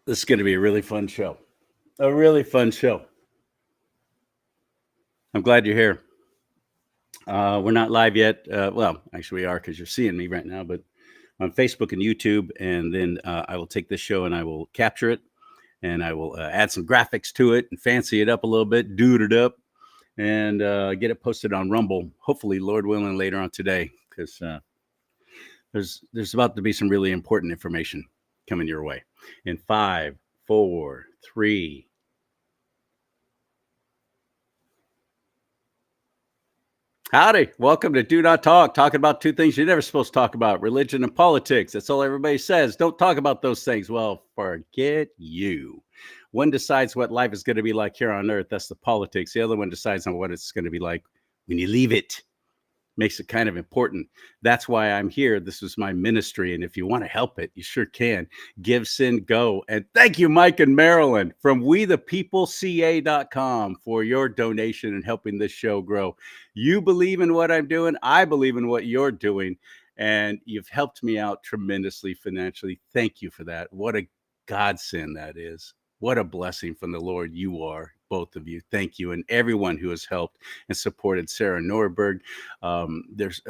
This is going to be a really fun show. A really fun show. I'm glad you're here. We're not live yet. Well, actually, we are because you're seeing me right now, but on Facebook and YouTube. And then I will take this show and I will capture it and I will add some graphics to it and fancy it up a little bit, dude it up, and get it posted on Rumble. Hopefully, Lord willing, later on today, because there's about to be some really important information coming your way. In 5, 4, 3. Howdy. Welcome to Do Not Talk, talking about two things you're never supposed to talk about, religion and politics. That's all everybody says. Don't talk about those things. Well, forget you. One decides what life is going to be like here on earth. That's the politics. The other one decides on what it's going to be like when you leave it. Makes it kind of important. That's why I'm here. This is my ministry. And if you want to help it, you sure can. Give, send, go. And thank you, Mike and Marilyn from WeThePeopleCA.com for your donation and helping this show grow. You believe in what I'm doing. I believe in what you're doing. And you've helped me out tremendously financially. Thank you for that. What a godsend that is. What a blessing from the Lord you are, both of you. Thank you. And everyone who has helped and supported Sarah Norberg. There's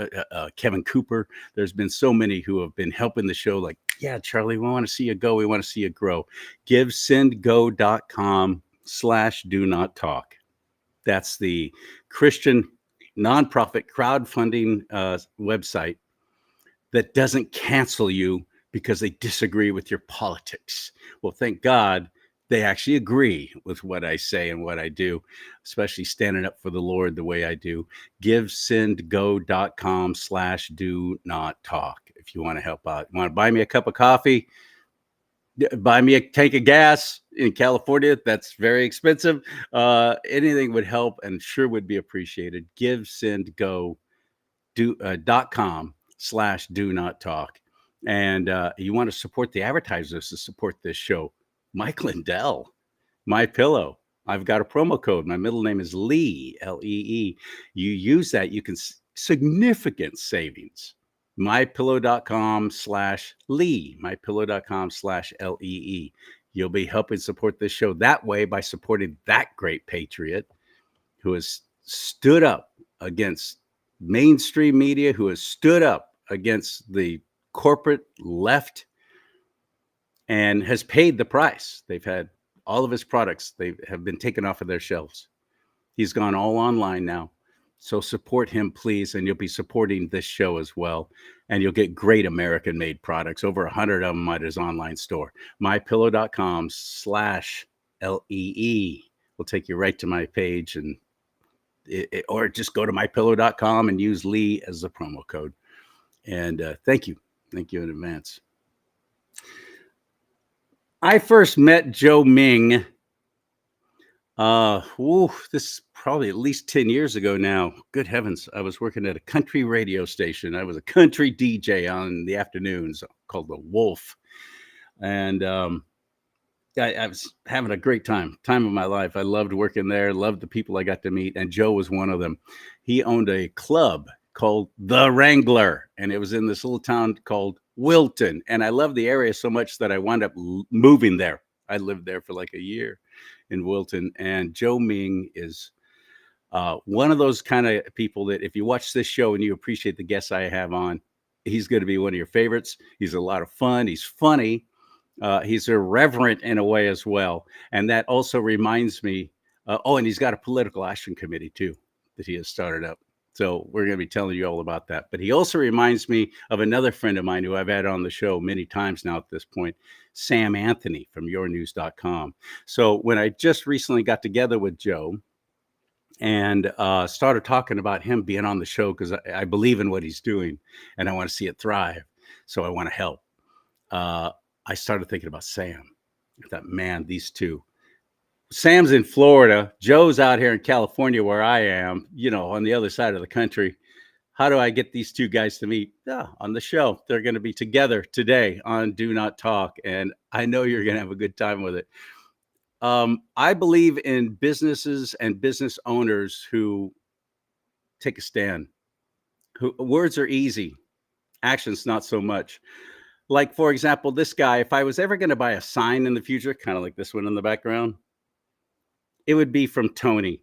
Kevin Cooper. There's been so many who have been helping the show. Like, yeah, Charlie, we want to see you go. We want to see you grow. GiveSendGo.com/DoNotTalk. That's the Christian nonprofit crowdfunding website that doesn't cancel you because they disagree with your politics. Well, thank God they actually agree with what I say and what I do, especially standing up for the Lord the way I do. GiveSendGo.com/DoNotTalk if you want to help out. You want to buy me a cup of coffee? Buy me a tank of gas in California. That's very expensive. Anything would help and sure would be appreciated. GiveSendGo.com/DoNotTalk. And you want to support the advertisers to support this show. Mike Lindell, My Pillow. I've got a promo code. My middle name is Lee, Lee. You use that, you can significant savings. MyPillow.com/Lee, MyPillow.com/LEE. You'll be helping support this show that way by supporting that great patriot who has stood up against mainstream media, who has stood up against the corporate left and has paid the price. They've had all of his products. They have been taken off of their shelves. He's gone all online now. So support him, please. And you'll be supporting this show as well. And you'll get great American-made products, over 100 of them at his online store. MyPillow.com/LEE will take you right to my page, and or just go to MyPillow.com and use Lee as the promo code. And thank you. Thank you in advance. I first met Joe Ming. This is probably at least 10 years ago now. Good heavens. I was working at a country radio station. I was a country DJ on the afternoons called The Wolf. And I was having a great time of my life. I loved working there, loved the people I got to meet. And Joe was one of them. He owned a club called The Wrangler. And it was in this little town called Wilton. And I loved the area so much that I wound up moving there. I lived there for like a year in Wilton. And Joe Ming is one of those kind of people that if you watch this show and you appreciate the guests I have on, he's going to be one of your favorites. He's a lot of fun. He's funny. He's irreverent in a way as well. And that also reminds me, and he's got a political action committee too that he has started up. So we're going to be telling you all about that. But he also reminds me of another friend of mine who I've had on the show many times now at this point, Sam Anthony from yournews.com. So when I just recently got together with Joe and started talking about him being on the show, because I believe in what he's doing and I want to see it thrive. So I want to help. I started thinking about Sam. I thought, man, these two. Sam's in Florida. Joe's out here in California where I am, on the other side of the country. How do I get these two guys to meet? On the show. They're going to be together today on Do Not Talk. And I know you're going to have a good time with it. I believe in businesses and business owners who take a stand. Words are easy. Actions, not so much. Like, for example, this guy, if I was ever going to buy a sign in the future, kind of like this one in the background, it would be from Tony.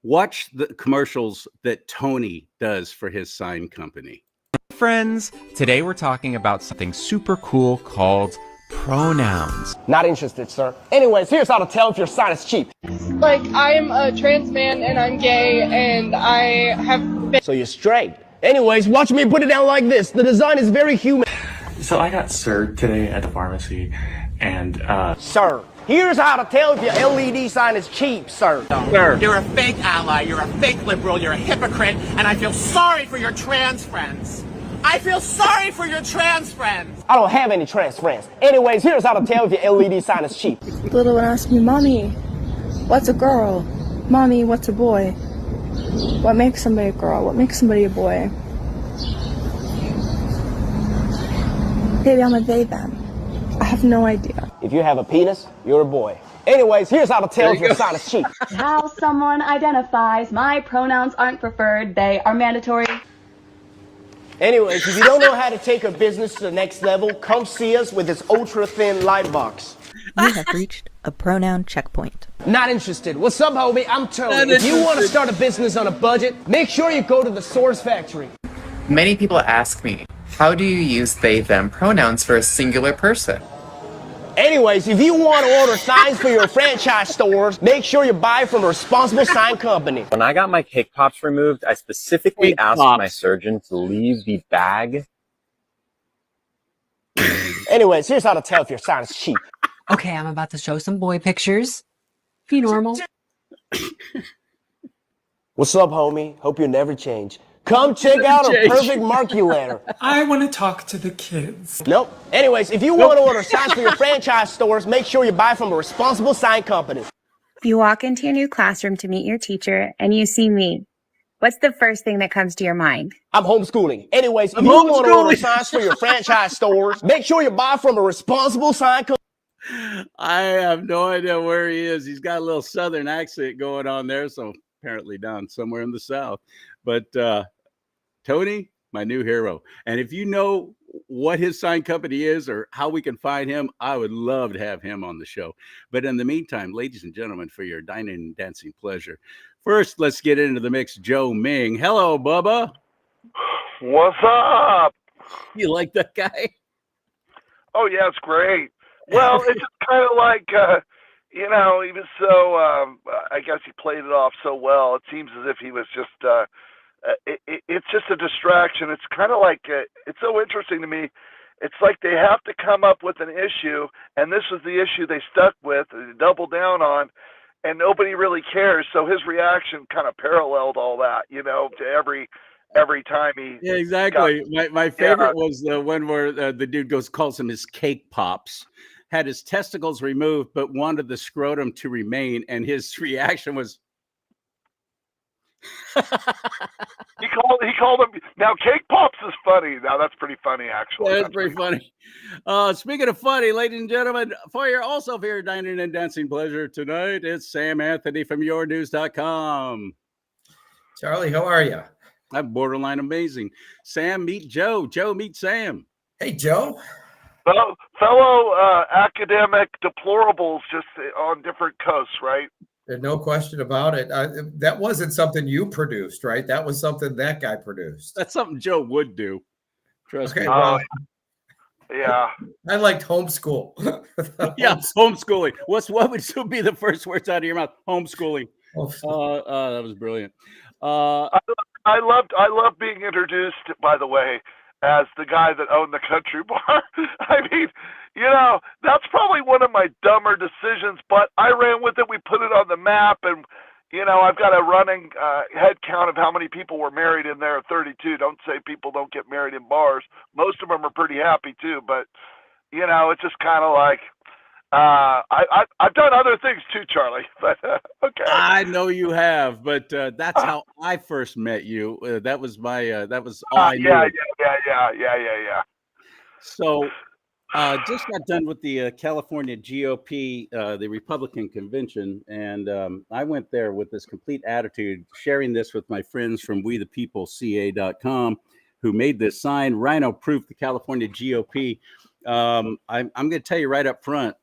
Watch the commercials that Tony does for his sign company. Friends, today we're talking about something super cool called pronouns. Not interested, sir. Anyways, here's how to tell if your sign is cheap. Like, I'm a trans man and I'm gay and I have been... So you're straight. Anyways, watch me put it down like this. The design is very human. So I got served today at the pharmacy, and Sir, here's how to tell if your LED sign is cheap, sir. Sir. You're a fake ally, you're a fake liberal, you're a hypocrite, and I feel sorry for your trans friends. I feel sorry for your trans friends. I don't have any trans friends. Anyways, here's how to tell if your LED sign is cheap. Little one asked me, Mommy, what's a girl? Mommy, what's a boy? What makes somebody a girl? What makes somebody a boy? Baby, I'm a they, them. I have no idea. If you have a penis, you're a boy. Anyways, here's how to tell if your sign is cheap. How someone identifies. My pronouns aren't preferred. They are mandatory. Anyways, if you don't know how to take a business to the next level, come see us with this ultra-thin light box. You have reached a pronoun checkpoint. Not interested. What's up, homie? I'm Tony. If you want to start a business on a budget, make sure you go to the Source Factory. Many people ask me, how do you use they, them pronouns for a singular person? Anyways, if you want to order signs for your franchise stores, make sure you buy from a responsible sign company. When I got my cake pops removed, I specifically asked my surgeon to leave the bag. Anyways, here's how to tell if your sign is cheap. Okay, I'm about to show some boy pictures. Be normal. What's up, homie? Hope you never change. Come check out our perfect marculator. I want to talk to the kids. Nope. Anyways, if you want to order signs for your franchise stores, make sure you buy from a responsible sign company. If you walk into your new classroom to meet your teacher and you see me, what's the first thing that comes to your mind? I'm homeschooling. Anyways, if you want to order signs for your franchise stores, make sure you buy from a responsible sign company. I have no idea where he is. He's got a little Southern accent going on there, so apparently down somewhere in the South. But Tony, my new hero. And if you know what his sign company is or how we can find him, I would love to have him on the show. But in the meantime, ladies and gentlemen, for your dining and dancing pleasure, first, let's get into the mix. Joe Ming. Hello, Bubba. What's up? You like that guy? Oh, yeah, it's great. Well, it's just kind of like, he was so, I guess he played it off so well. It seems as if he was just, it's just a distraction. It's kind of like, it's so interesting to me. It's like they have to come up with an issue, and this was the issue they stuck with, they doubled down on, and nobody really cares. So his reaction kind of paralleled all that, to every time he. Yeah, exactly. My favorite was the one where the dude calls him his cake pops. Had his testicles removed, but wanted the scrotum to remain, and his reaction was. He called him. Now, cake pops is funny. Now that's pretty funny, actually. That's pretty funny. Speaking of funny, ladies and gentlemen, for your dining and dancing pleasure tonight, it's Sam Anthony from YourNews.com. Charlie, how are you? I'm borderline amazing. Sam, meet Joe. Joe, meet Sam. Hey, Joe. Fellow academic deplorables just on different coasts, right? There's no question about it. That wasn't something you produced, right? That was something that guy produced. That's something Joe would do. Trust me. Well, yeah. I liked homeschool. Yeah, homeschooling. What would be the first words out of your mouth? Homeschooling. That was brilliant. I loved being introduced, by the way, as the guy that owned the country bar. I mean, that's probably one of my dumber decisions, but I ran with it. We put it on the map, and, I've got a running head count of how many people were married in there, 32. Don't say people don't get married in bars. Most of them are pretty happy, too, but, it's just kind of like, I've done other things, too, Charlie, but okay. I know you have, but that's how I first met you. That was all I knew. Yeah. So, just got done with the California GOP, the Republican convention, and I went there with this complete attitude, sharing this with my friends from WeThePeopleCA.com, who made this sign, Rhino Proof, the California GOP. I'm going to tell you right up front,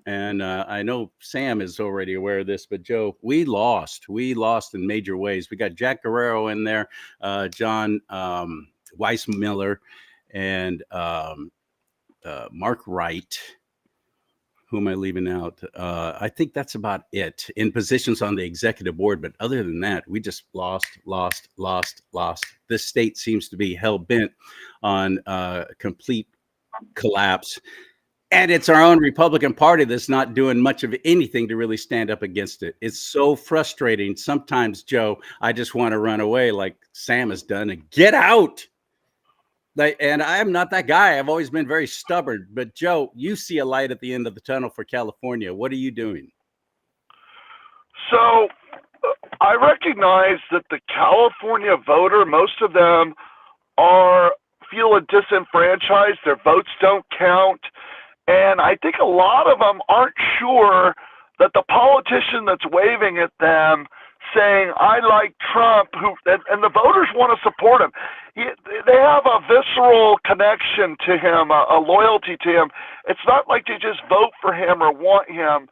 and I know Sam is already aware of this, but Joe, we lost. We lost in major ways. We got Jack Guerrero in there, John Weissmiller, and Mark Wright. Who am I leaving out? I think that's about it in positions on the executive board. But other than that, we just lost. This state seems to be hell bent on complete collapse. And it's our own Republican Party that's not doing much of anything to really stand up against it. It's so frustrating. Sometimes, Joe, I just want to run away like Sam has done and get out. And I'm not that guy. I've always been very stubborn. But Joe, you see a light at the end of the tunnel for California. What are you doing? So I recognize that the California voter, most of them feel disenfranchised. Their votes don't count. And I think a lot of them aren't sure that the politician that's waving at them saying, I like Trump, and the voters want to support him. They have a visceral connection to him, a loyalty to him. It's not like they just vote for him or want him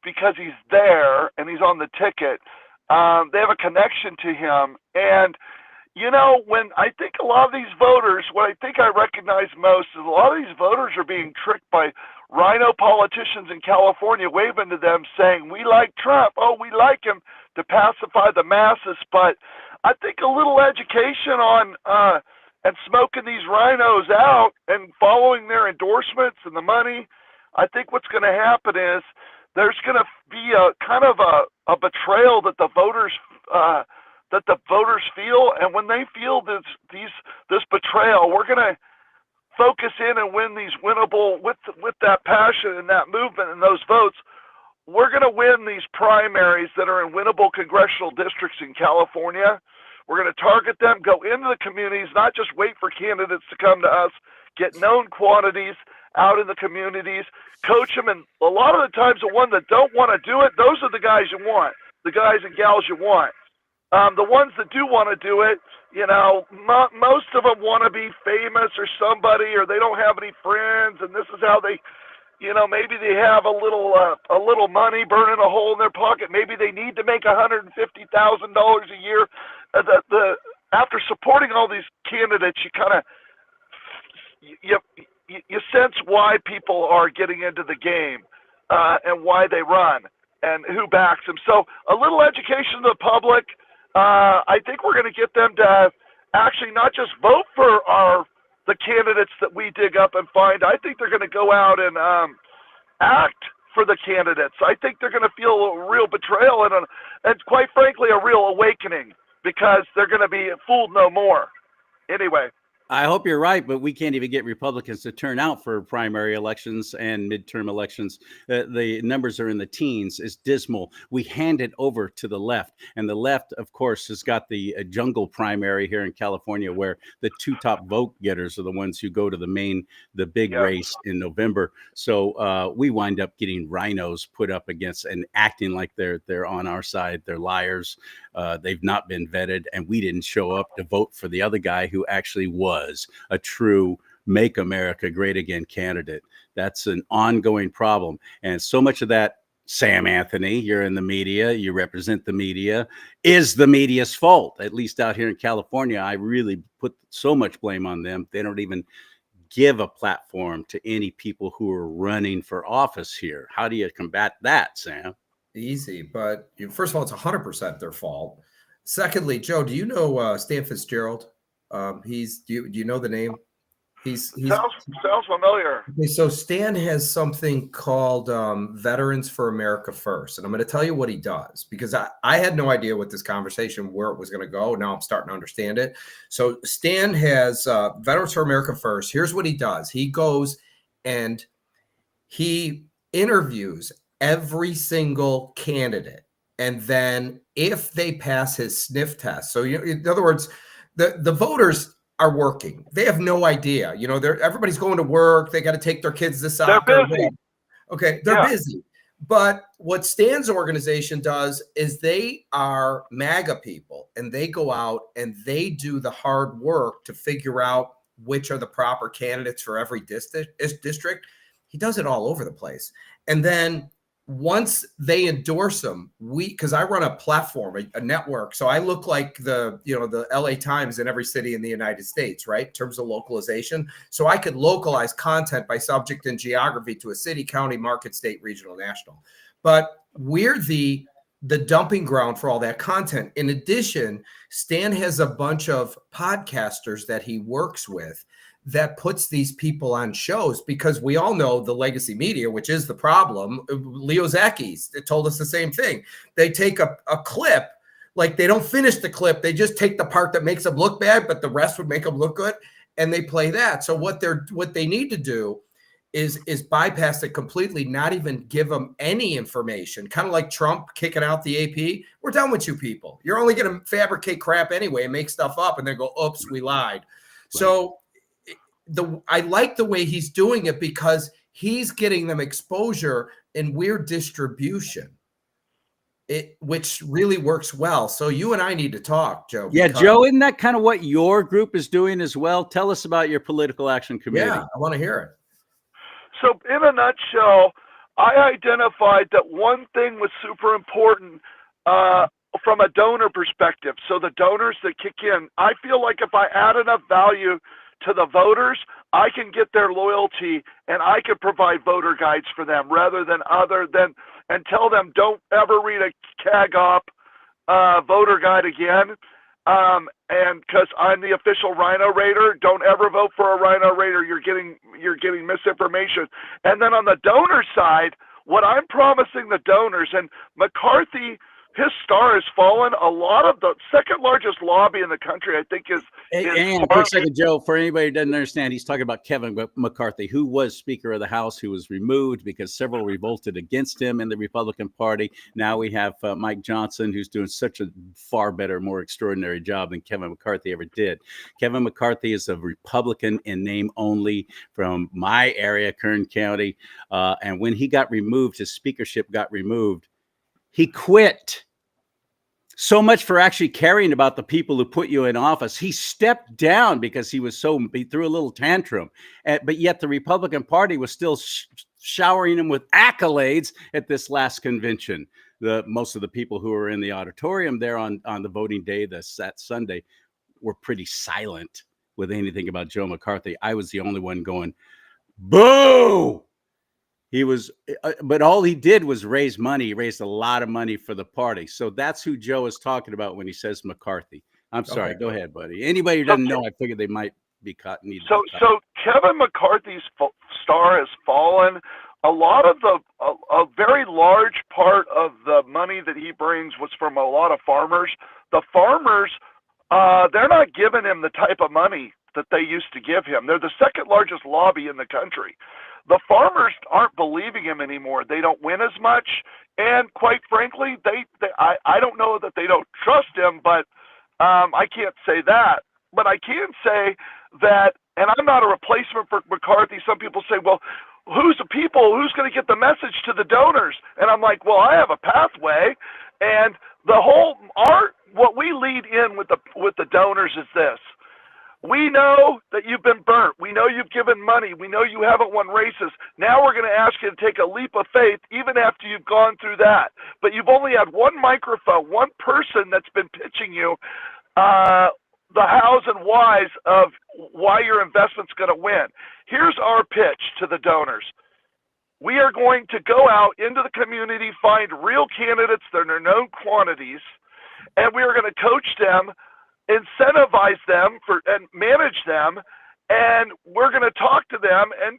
because he's there and he's on the ticket. They have a connection to him. And, when I think a lot of these voters, what I think I recognize most is a lot of these voters are being tricked by rhino politicians in California waving to them saying, we like Trump. Oh, we like him, to pacify the masses. But I think a little education on and smoking these rhinos out and following their endorsements and the money, I think what's going to happen is there's going to be a kind of a betrayal that the voters feel, and when they feel this betrayal, we're going to focus in and win these winnable with that passion and that movement and those votes. We're going to win these primaries that are in winnable congressional districts in California. We're going to target them, go into the communities, not just wait for candidates to come to us, get known quantities out in the communities, coach them, and a lot of the times the ones that don't want to do it, those are the guys you want, the guys and gals you want. The ones that do want to do it, most of them want to be famous or somebody, or they don't have any friends, and this is how they, maybe they have a little money burning a hole in their pocket. Maybe they need to make $150,000 a year. After supporting all these candidates, you kind of you sense why people are getting into the game and why they run and who backs them. So a little education to the public. I think we're going to get them to actually not just vote for the candidates that we dig up and find. I think they're going to go out and act for the candidates. I think they're going to feel a real betrayal and quite frankly, a real awakening because they're going to be fooled no more. Anyway. I hope you're right, but we can't even get Republicans to turn out for primary elections and midterm elections. The numbers are in the teens. It's dismal. We hand it over to the left. And the left, of course, has got the jungle primary here in California where the two top vote getters are the ones who go to the big race in November. So we wind up getting rhinos put up against and acting like they're on our side. They're liars. They've not been vetted, and we didn't show up to vote for the other guy who actually was a true Make America Great Again candidate. That's an ongoing problem. And so much of that, Sam Anthony, you're in the media, you represent the media, is the media's fault. At least out here in California, I really put so much blame on them. They don't even give a platform to any people who are running for office here. How do you combat that, Sam? Easy, but first of all, it's 100% their fault. Secondly, Joe, do you know Stan Fitzgerald? Do you know the name? He's sounds familiar. Okay, so Stan has something called Veterans for America First, and I'm going to tell you what he does because I had no idea what this conversation where it was going to go. Now I'm starting to understand it. So Stan has Veterans for America First. Here's what he does: he goes and he interviews every single candidate, and then if they pass his sniff test, so in other words, the voters are working. They have no idea. Everybody's going to work. They got to take their kids to soccer. They're busy. Okay, they're busy. But what Stan's organization does is they are MAGA people, and they go out and they do the hard work to figure out which are the proper candidates for every district. He does it all over the place. And then once they endorse them, because I run a platform, a network, so I look like the LA Times in every city in the United States, right? In terms of localization. So I could localize content by subject and geography to a city, county, market, state, regional, national. But we're the dumping ground for all that content. In addition, Stan has a bunch of podcasters that he works with that puts these people on shows, because we all know the legacy media, which is the problem. Leo Zaki told us the same thing. They take a clip, like they don't finish the clip. They just take the part that makes them look bad, but the rest would make them look good. And they play that. So what they need to do is bypass it completely, not even give them any information. Kind of like Trump kicking out the AP. We're done with you people. You're only going to fabricate crap anyway and make stuff up and then go, oops, we lied. Right. So I like the way he's doing it, because he's getting them exposure and we're distribution, which really works well. So you and I need to talk, Joe. Yeah, Joe, isn't that kind of what your group is doing as well? Tell us about your political action committee. Yeah, I want to hear it. So in a nutshell, I identified that one thing was super important from a donor perspective. So the donors that kick in, I feel like if I add enough value to the voters, I can get their loyalty and I can provide voter guides for them rather than and tell them don't ever read a CAG op voter guide again. And because I'm the official Rhino Raider, don't ever vote for a Rhino Raider. You're getting misinformation. And then on the donor side, what I'm promising the donors, and McCarthy, his star has fallen. A lot of the second largest lobby in the country, I think, is a quick second, Joe. For anybody who doesn't understand, he's talking about Kevin McCarthy, who was Speaker of the House, who was removed because several revolted against him in the Republican Party. Now we have Mike Johnson, who's doing such a far better, more extraordinary job than Kevin McCarthy ever did. Kevin McCarthy is a Republican in name only from my area, Kern County. And when he got removed, his speakership got removed, he quit. So much for actually caring about the people who put you in office. He stepped down because he threw a little tantrum. But yet the Republican Party was still showering him with accolades at this last convention. Most of the people who were in the auditorium there on the voting day, that Sunday, were pretty silent with anything about Joe McCarthy. I was the only one going, boo! He was, but all he did was raise money. He raised a lot of money for the party. So that's who Joe is talking about when he says McCarthy. I'm sorry. Go ahead, buddy. Anybody who doesn't know, I figured they might be caught. So Kevin McCarthy's star has fallen. A lot of a very large part of the money that he brings was from a lot of farmers. The farmers, they're not giving him the type of money that they used to give him. They're the second largest lobby in the country. The farmers aren't believing him anymore. They don't win as much, and quite frankly, I don't know that they don't trust him, but I can't say that. But I can say that, and I'm not a replacement for McCarthy. Some people say, well, who's going to get the message to the donors? And I'm like, well, I have a pathway, and what we lead in with the donors is this. We know that you've been burnt. We know you've given money. We know you haven't won races. Now we're going to ask you to take a leap of faith even after you've gone through that. But you've only had one microphone, one person that's been pitching you the hows and whys of why your investment's going to win. Here's our pitch to the donors. We are going to go out into the community, find real candidates that are known quantities, and we are going to coach them, incentivize them and manage them, and we're going to talk to them and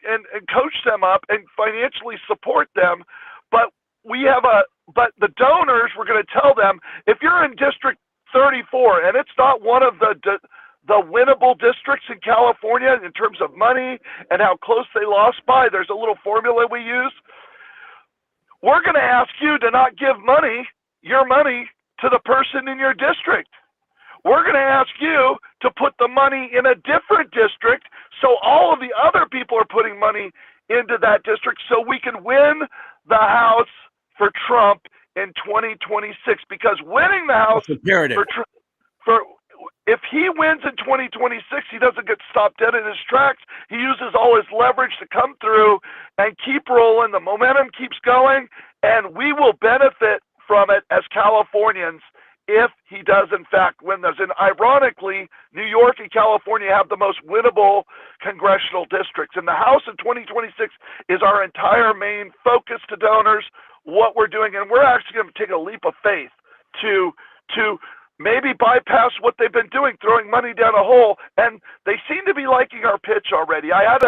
coach them up and financially support them. But the donors, we're going to tell them, if you're in District 34 and it's not one of the winnable districts in California in terms of money and how close they lost by, there's a little formula we use. We're going to ask you to not give your money to the person in your district. We're going to ask you to put the money in a different district so all of the other people are putting money into that district so we can win the House for Trump in 2026. Because winning the House if he wins in 2026, he doesn't get stopped dead in his tracks. He uses all his leverage to come through and keep rolling. The momentum keeps going, and we will benefit from it as Californians if he does, in fact, win those. And ironically, New York and California have the most winnable congressional districts. And the House in 2026 is our entire main focus to donors, what we're doing. And we're actually going to take a leap of faith to maybe bypass what they've been doing, throwing money down a hole. And they seem to be liking our pitch already. I had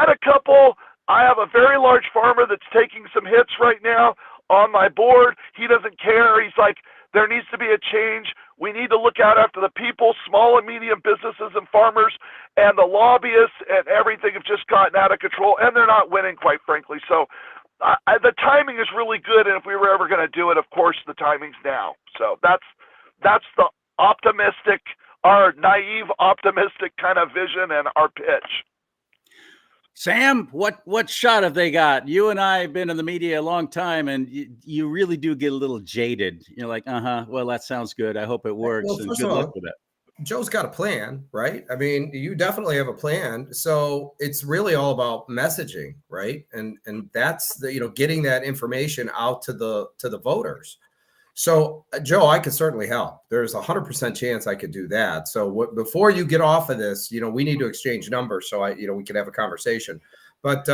a couple. I have a very large farmer that's taking some hits right now on my board. He doesn't care. He's like, there needs to be a change. We need to look out after the people, small and medium businesses and farmers, and the lobbyists and everything have just gotten out of control, and they're not winning, quite frankly. So the timing is really good, and if we were ever going to do it, of course, the timing's now. So that's the optimistic, our naive, optimistic kind of vision and our pitch. Sam, what shot have they got? You and I have been in the media a long time, and you really do get a little jaded. You're like, well, that sounds good. I hope it works. Well, and first good of all, luck with it. Joe's got a plan, right? I mean, you definitely have a plan. So it's really all about messaging, right? And that's the, getting that information out to the voters. So Joe, I could certainly help. There's 100% chance I could do that. So before you get off of this, we need to exchange numbers so we can have a conversation. But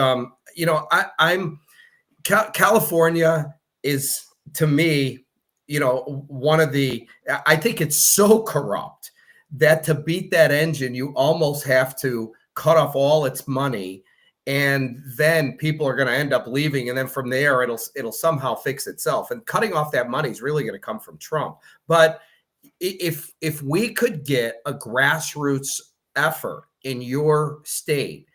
California is, to me, one of the, I think it's so corrupt that to beat that engine, you almost have to cut off all its money, and then people are going to end up leaving, and then from there it'll somehow fix itself. And cutting off that money is really going to come from Trump. But if we could get a grassroots effort in your state,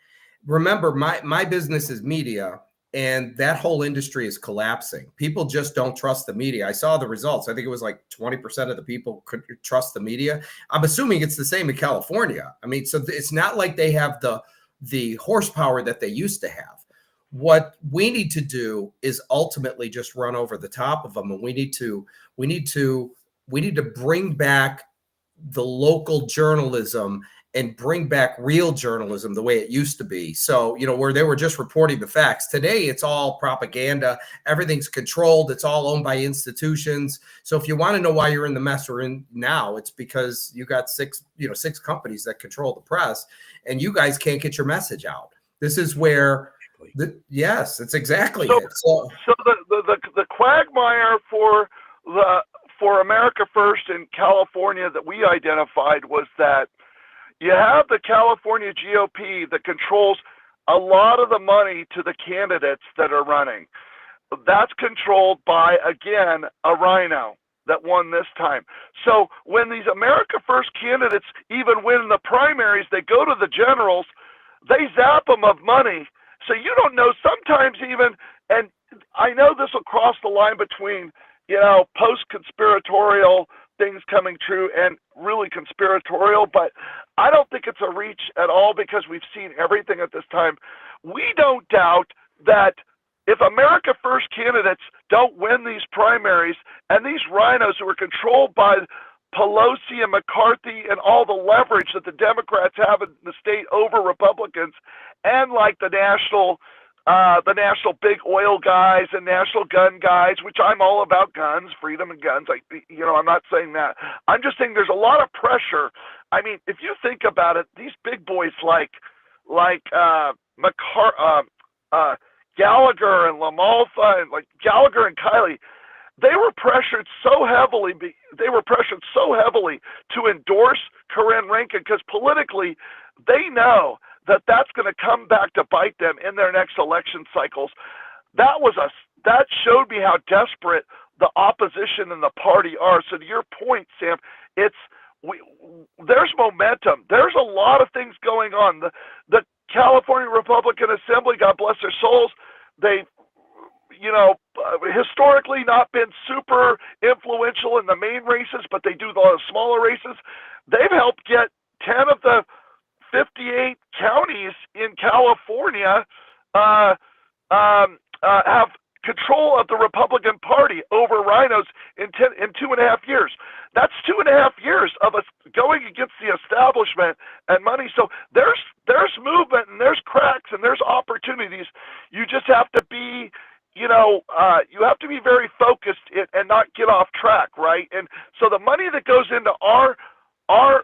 remember my business is media, and that whole industry is collapsing. People just don't trust the media. I saw the results. I think it was like 20% of the people could trust the media. I'm assuming it's the same in California. I mean, so it's not like they have the horsepower that they used to have. What we need to do is ultimately just run over the top of them, and we need to bring back the local journalism and bring back real journalism the way it used to be. So, where they were just reporting the facts. Today, it's all propaganda. Everything's controlled. It's all owned by institutions. So if you want to know why you're in the mess we're in now, it's because you got six companies that control the press, and you guys can't get your message out. This is where, yes, it's exactly it. So the quagmire for America First in California that we identified was that you have the California GOP that controls a lot of the money to the candidates that are running. That's controlled by, again, a rhino that won this time. So when these America First candidates even win the primaries, they go to the generals, they zap them of money. So you don't know sometimes even, and I know this will cross the line between, post-conspiratorial things coming true and really conspiratorial, but I don't think it's a reach at all because we've seen everything at this time. We don't doubt that if America First candidates don't win these primaries, and these rhinos who are controlled by Pelosi and McCarthy and all the leverage that the Democrats have in the state over Republicans, and like the national big oil guys and national gun guys, which I'm all about guns, freedom and guns. I'm not saying that. I'm just saying there's a lot of pressure. I mean, if you think about it, these big boys like Gallagher and LaMalfa and like Gallagher and Kiley, they were pressured so heavily to endorse Corinne Rankin because politically they know that that's going to come back to bite them in their next election cycles. That showed me how desperate the opposition and the party are. So to your point, Sam, there's momentum. There's a lot of things going on. The California Republican Assembly, God bless their souls, they've historically not been super influential in the main races, but they do the smaller races. They've helped get 10 of the 58 counties in California have control of the Republican Party over rhinos in 2.5 years. That's 2.5 years of us going against the establishment and money. So there's movement and there's cracks and there's opportunities. You just have to be, you have to be very focused and not get off track, right? And so the money that goes into our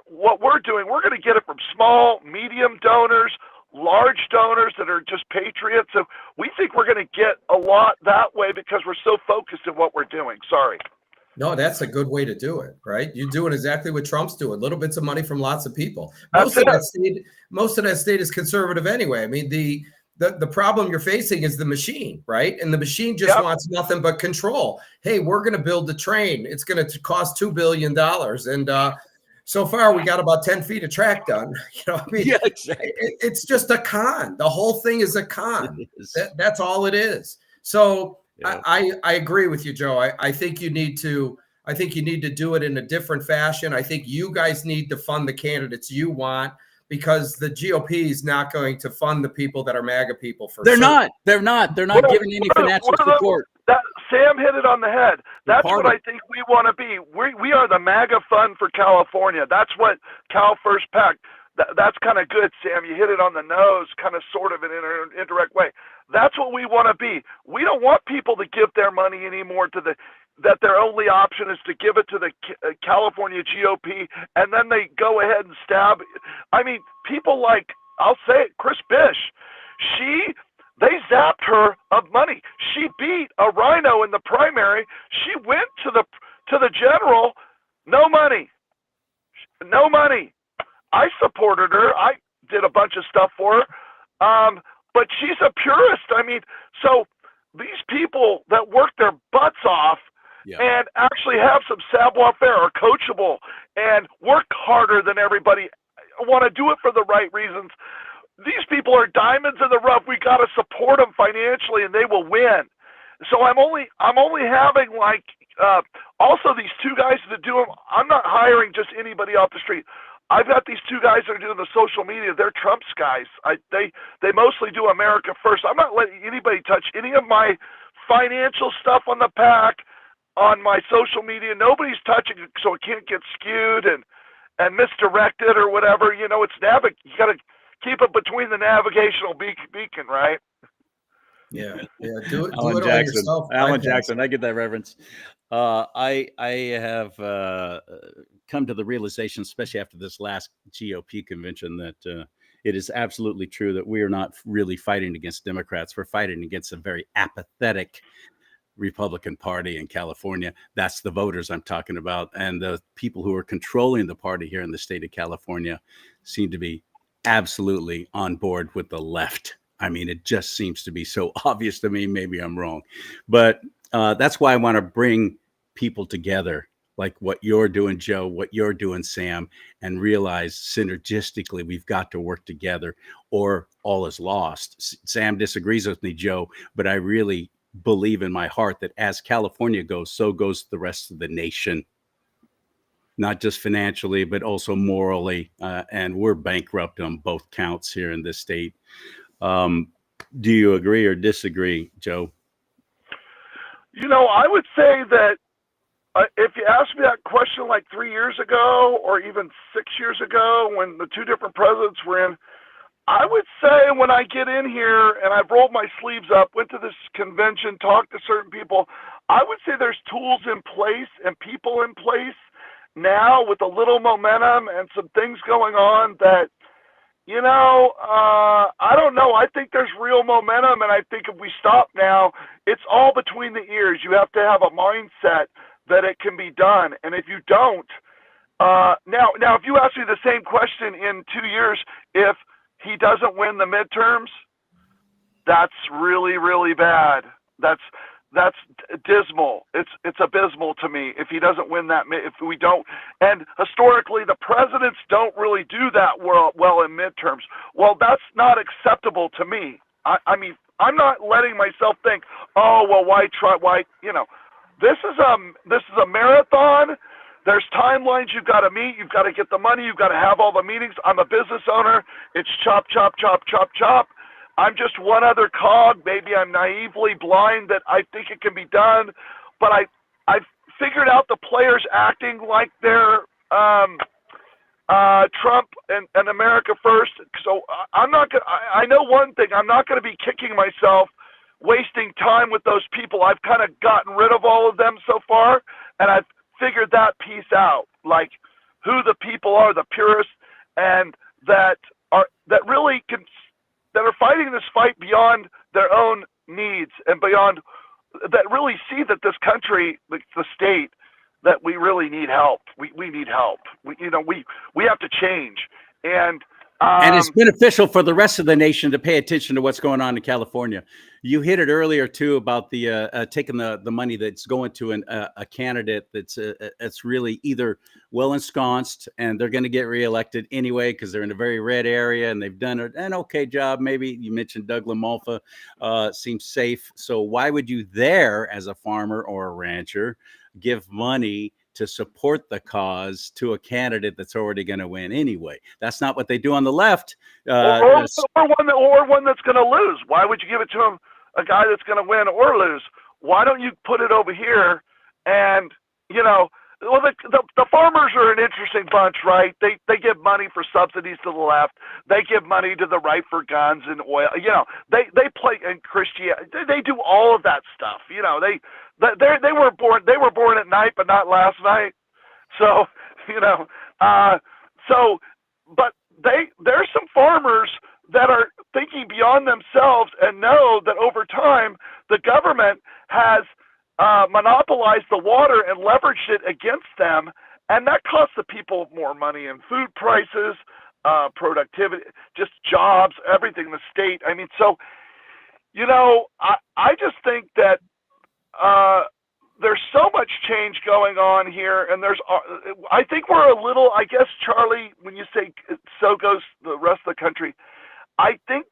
what we're doing, we're going to get it from small, medium donors, large donors that are just patriots. So we think we're going to get a lot that way because we're so focused in what we're doing. Sorry. No, that's a good way to do it, right? You're doing exactly what Trump's doing. Little bits of money from lots of people. Most of that state is conservative anyway. I mean, the problem you're facing is the machine, right? And the machine just wants nothing but control. Hey, we're going to build the train. It's going to cost $2 billion. And so far, we got about 10 feet of track done. Exactly. It's just a con. The whole thing is a con. That's all it is. So I agree with you, Joe. I think you need to do it in a different fashion. I think you guys need to fund the candidates you want, because the GOP is not going to fund the people that are MAGA people. They're not giving any financial support. Sam hit it on the head. That's what I think we want to be. We are the MAGA fund for California. That's what Cal First PAC. That's kind of good, Sam. You hit it on the nose, kind of sort of in an indirect way. That's what we want to be. We don't want people to give their money anymore that their only option is to give it to the California GOP, and then they go ahead and stab. I mean, people like, I'll say it, Chris Bish. They zapped her of money. She beat a rhino in the primary. She went to the general, no money. No money. I supported her. I did a bunch of stuff for her. But she's a purist. I mean, so these people that work their butts off and actually have some savoir-faire, are coachable, and work harder than everybody, want to do it for the right reasons. These people are diamonds in the rough. We got to support them financially, and they will win. So I'm only having also these two guys to do them. I'm not hiring just anybody off the street. I've got these two guys that are doing the social media. They're Trump's guys. They mostly do America First. I'm not letting anybody touch any of my financial stuff on the PAC, on my social media. Nobody's touching it, so it can't get skewed and misdirected or whatever. You got to keep it between the navigational beacon, right? Yeah. Do it Alan all Jackson. yourself. Alan Jackson. I get that reference. I have come to the realization, especially after this last GOP convention, that it is absolutely true that we are not really fighting against Democrats. We're fighting against a very apathetic Republican Party in California. That's the voters I'm talking about. And the people who are controlling the party here in the state of California seem to be absolutely on board with the left. I mean, it just seems to be so obvious to me. Maybe I'm wrong, but that's why I want to bring people together, like what you're doing, Joe, what you're doing, Sam, and realize synergistically we've got to work together or all is lost. Sam disagrees with me, Joe, but I really believe in my heart that as California goes, so goes the rest of the nation. Not just financially, but also morally. And we're bankrupt on both counts here in this state. Do you agree or disagree, Joe? I would say that if you asked me that question like 3 years ago or even 6 years ago when the two different presidents were in, I would say when I get in here and I've rolled my sleeves up, went to this convention, talked to certain people, I would say there's tools in place and people in place now with a little momentum and some things going on that, I don't know. I think there's real momentum, and I think if we stop now, it's all between the ears. You have to have a mindset that it can be done, and if you don't, now if you ask me the same question in 2 years, if he doesn't win the midterms, that's really, really bad. That's dismal. It's abysmal to me if he doesn't win that. If we don't, and historically the presidents don't really do that well in midterms. Well, that's not acceptable to me. I mean, I'm not letting myself think, oh well, why try? Why This is a marathon. There's timelines you've got to meet. You've got to get the money. You've got to have all the meetings. I'm a business owner. It's chop, chop, chop, chop, chop. I'm just one other cog. Maybe I'm naively blind that I think it can be done, but I've figured out the players acting like they're Trump and America first. So I'm not gonna. I know one thing. I'm not going to be kicking myself, wasting time with those people. I've kind of gotten rid of all of them so far, and I've figured that piece out. Like who the people are, the purists, and that really that are fighting this fight beyond their own needs and beyond, that really see that this country, the state, that we really need help. We need help. We have to change. And it's beneficial for the rest of the nation to pay attention to what's going on in California. You hit it earlier too about the taking the money that's going to a candidate that's really either well ensconced and they're going to get reelected anyway because they're in a very red area and they've done an okay job. Maybe you mentioned Doug LaMalfa seems safe. So why would you there as a farmer or a rancher give money to support the cause to a candidate that's already going to win anyway? That's not what they do on the left. Or one that's going to lose. Why would you give it to a guy that's going to win or lose? Why don't you put it over here? And well, the farmers are an interesting bunch, right? They give money for subsidies to the left. They give money to the right for guns and oil. They play in Christianity. They do all of that stuff. They were born at night, but not last night. So but there's some farmers that are thinking beyond themselves and know that over time the government has monopolized the water and leveraged it against them, and that costs the people more money in food prices, productivity, just jobs, everything. The state. I mean, so I just think that there's so much change going on here, and I think we're a little. I guess, Charlie, when you say so goes the rest of the country, I think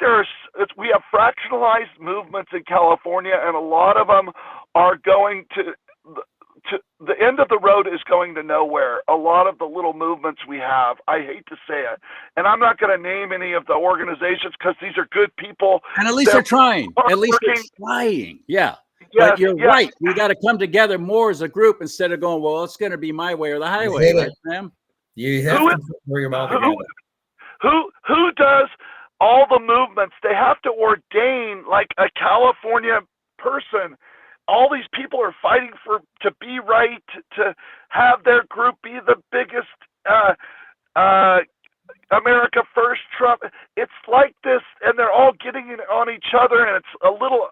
we have fractionalized movements in California, and a lot of them are going to the end of the road is going to nowhere. A lot of the little movements we have, I hate to say it, and I'm not going to name any of the organizations because these are good people. And at least they're trying. At least they're trying. Yeah. But you're right. We got to come together more as a group instead of going, well, it's going to be my way or the highway, right, Sam? You have to bring them all together. Who does all the movements? They have to ordain like a California person. All these people are fighting to be right, to have their group be the biggest America First Trump. It's like this, and they're all getting it on each other, and it's a little.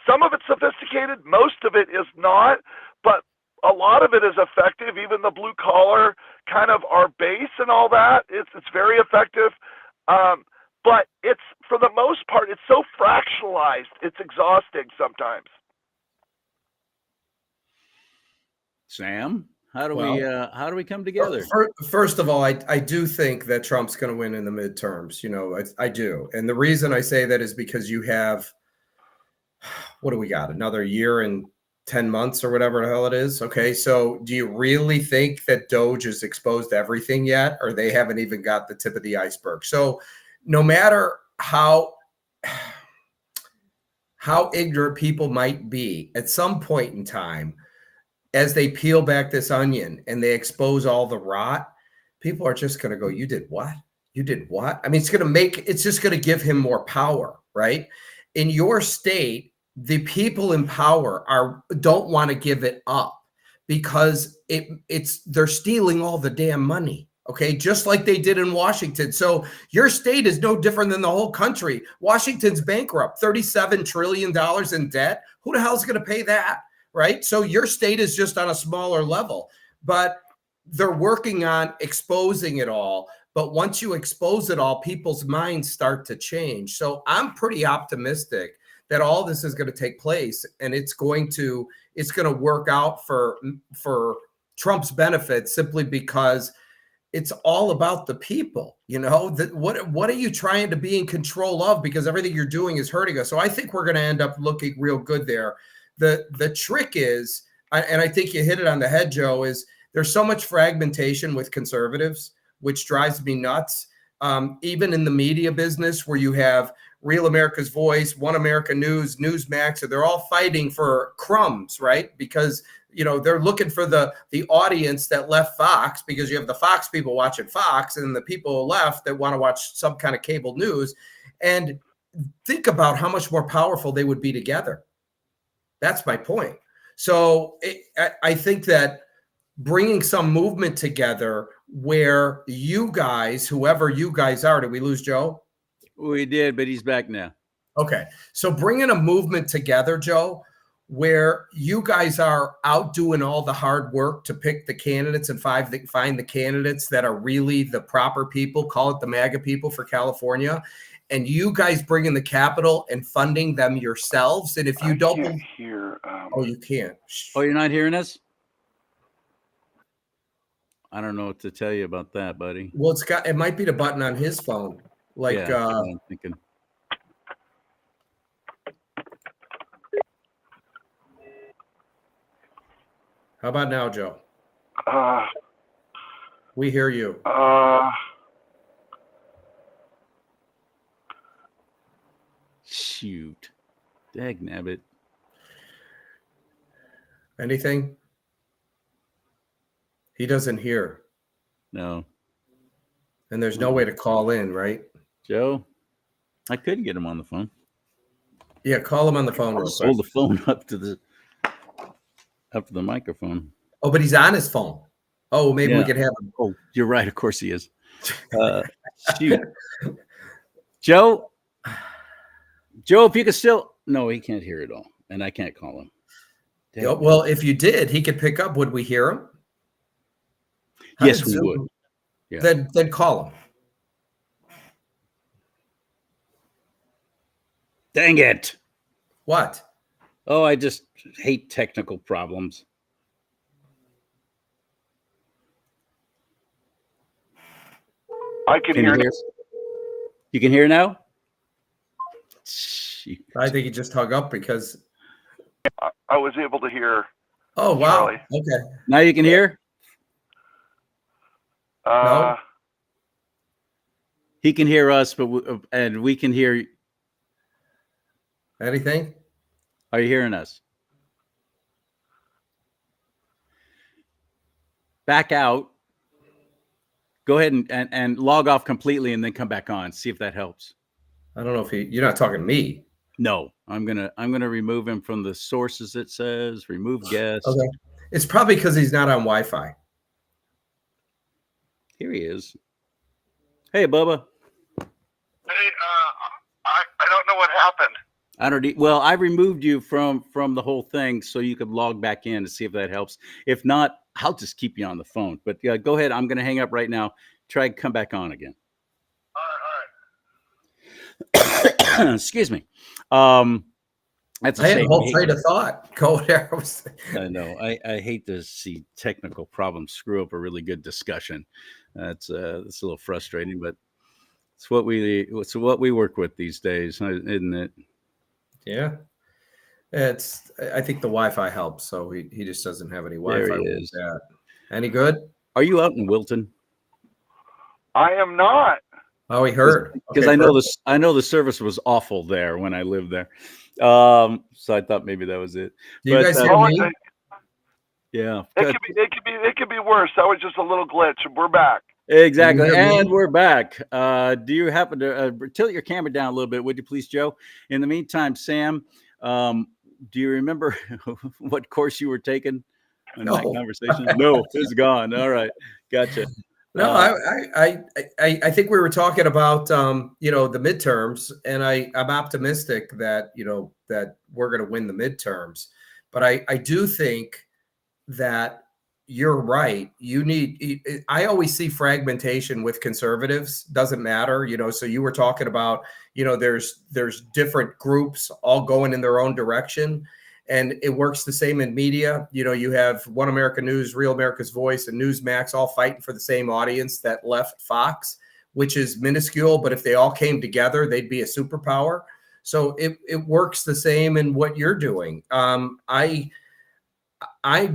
Some of it's sophisticated, most of it is not, but a lot of it is effective. Even the blue collar kind of our base and all that, it's very effective. But it's, for the most part, it's so fractionalized, it's exhausting sometimes. Sam, how do we come together? First of all, I do think that Trump's going to win in the midterms. I do, and the reason I say that is because you have, what do we got? Another year and 10 months or whatever the hell it is. Okay, so do you really think that Doge is exposed to everything yet, or they haven't even got the tip of the iceberg? So no matter how ignorant people might be, at some point in time, as they peel back this onion and they expose all the rot, people are just going to go, you did what? You did what? I mean, it's just going to give him more power, right? In your state, the people in power don't want to give it up because they're stealing all the damn money. Okay, just like they did in Washington. So your state is no different than the whole country. Washington's bankrupt, $37 trillion in debt. Who the hell's going to pay that? Right? So your state is just on a smaller level, but they're working on exposing it all. But once you expose it all, people's minds start to change. So I'm pretty optimistic that all this is going to take place, and it's going to work out for Trump's benefit, simply because it's all about the people. What are you trying to be in control of? Because everything you're doing is hurting us. So I think we're going to end up looking real good there. The trick is, and I think you hit it on the head, Joe, is there's so much fragmentation with conservatives, which drives me nuts. Even in the media business, where you have Real America's Voice, One America News, Newsmax, they're all fighting for crumbs, right? Because they're looking for the audience that left Fox, because you have the Fox people watching Fox and the people left that want to watch some kind of cable news. And think about how much more powerful they would be together. That's my point. So I think that bringing some movement together where you guys, whoever you guys are, did we lose Joe? We did, but he's back now. Okay. So bringing a movement together, Joe, where you guys are out doing all the hard work to pick the candidates and find the candidates that are really the proper people, call it the MAGA people for California, and you guys bring in the capital and funding them yourselves. And if you don't hear, you can't. Oh, you're not hearing us? I don't know what to tell you about that, buddy. Well, it might be the button on his phone. Like, yeah, I'm thinking. How about now, Joe? We hear you. Shoot. Dagnabbit. Anything? He doesn't hear. No. And there's no way to call in, right? Joe, I couldn't get him on the phone. Yeah, call him on the phone. I'll hold the phone up to the microphone. Oh, but he's on his phone. Oh, maybe we could have him. Oh, you're right. Of course he is. Shoot. Joe, if you could still... No, he can't hear it all. And I can't call him. Yeah, well, if you did, he could pick up. Would we hear him? Yes, we would. Yeah. Then call him. Dang it. What? Oh, I just hate technical problems. I can hear you. You can hear now? I think he just hung up because I was able to hear. Oh, wow. CharLee. Okay. Now you can hear? No. He can hear us, and we can hear. Anything? Are you hearing us? Back out. Go ahead and log off completely and then come back on. See if that helps. I don't know if you're not talking to me. No, I'm gonna remove him from the sources. It says remove guest. Okay. It's probably because he's not on Wi-Fi. Here he is. Hey, Bubba. Hey, I don't know what happened. Well, I removed you from the whole thing so you could log back in to see if that helps. If not, I'll just keep you on the phone. But go ahead. I'm going to hang up right now. Try to come back on again. All right. Excuse me. That's I had a whole train of thought. Go there. I know. I hate to see technical problems screw up a really good discussion. It's a little frustrating, but it's what we work with these days, isn't it? Yeah. I think the Wi-Fi helps, so he just doesn't have any Wi-Fi. There he is. Any good? Are you out in Wilton? I am not. Oh, he heard. Because okay, I know the service was awful there when I lived there. So I thought maybe that was it. Do you guys hear me? Yeah. It could be worse. That was just a little glitch. We're back. Exactly. And we're back. Do you happen to tilt your camera down a little bit, would you please, Joe? In the meantime, Sam, do you remember what course you were taking in that conversation? No, it's gone. All right. Gotcha. No, I think we were talking about the midterms, and I'm optimistic that that we're going to win the midterms, but I do think that you're right. I always see fragmentation with conservatives. Doesn't matter, so you were talking about there's different groups all going in their own direction. And it works the same in media. You have One America News, Real America's Voice, and Newsmax all fighting for the same audience that left Fox, which is minuscule. But if they all came together, they'd be a superpower. So it works the same in what you're doing. I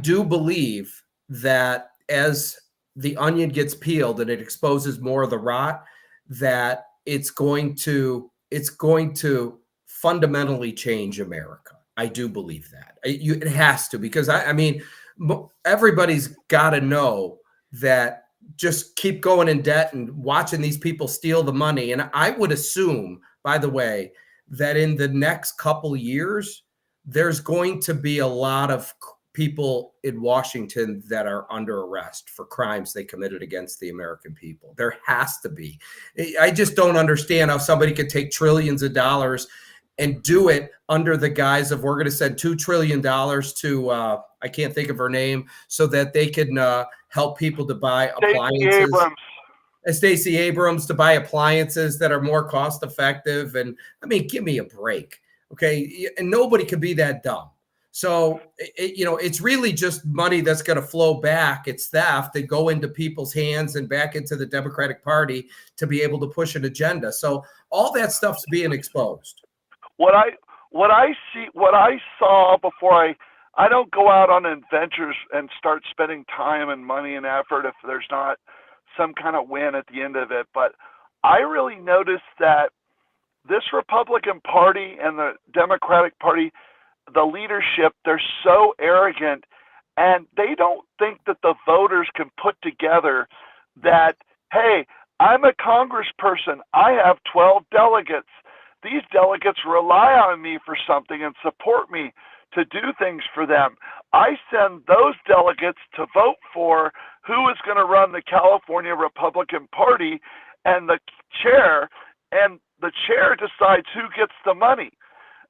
do believe that as the onion gets peeled and it exposes more of the rot, that it's going to it's going to fundamentally change America. I do believe that. It has to, because I mean, everybody's got to know that just keep going in debt and watching these people steal the money. And I would assume, by the way, that in the next couple years, there's going to be a lot of people in Washington that are under arrest for crimes they committed against the American people. There has to be. I just don't understand how somebody could take trillions of dollars and do it under the guise of, we're going to send $2 trillion to, I can't think of her name, so that they can help people to buy appliances. Stacey Abrams to buy appliances that are more cost effective. And I mean, give me a break. Okay. And nobody can be that dumb. So, it's really just money that's going to flow back. It's theft and go into people's hands and back into the Democratic Party to be able to push an agenda. So all that stuff's being exposed. What I saw before I don't go out on adventures and start spending time and money and effort if there's not some kind of win at the end of it. But I really noticed that this Republican Party and the Democratic Party, the leadership, they're so arrogant, and they don't think that the voters can put together that, hey, I'm a congressperson, I have 12 delegates. These delegates rely on me for something and support me to do things for them. I send those delegates to vote for who is going to run the California Republican Party and the chair decides who gets the money.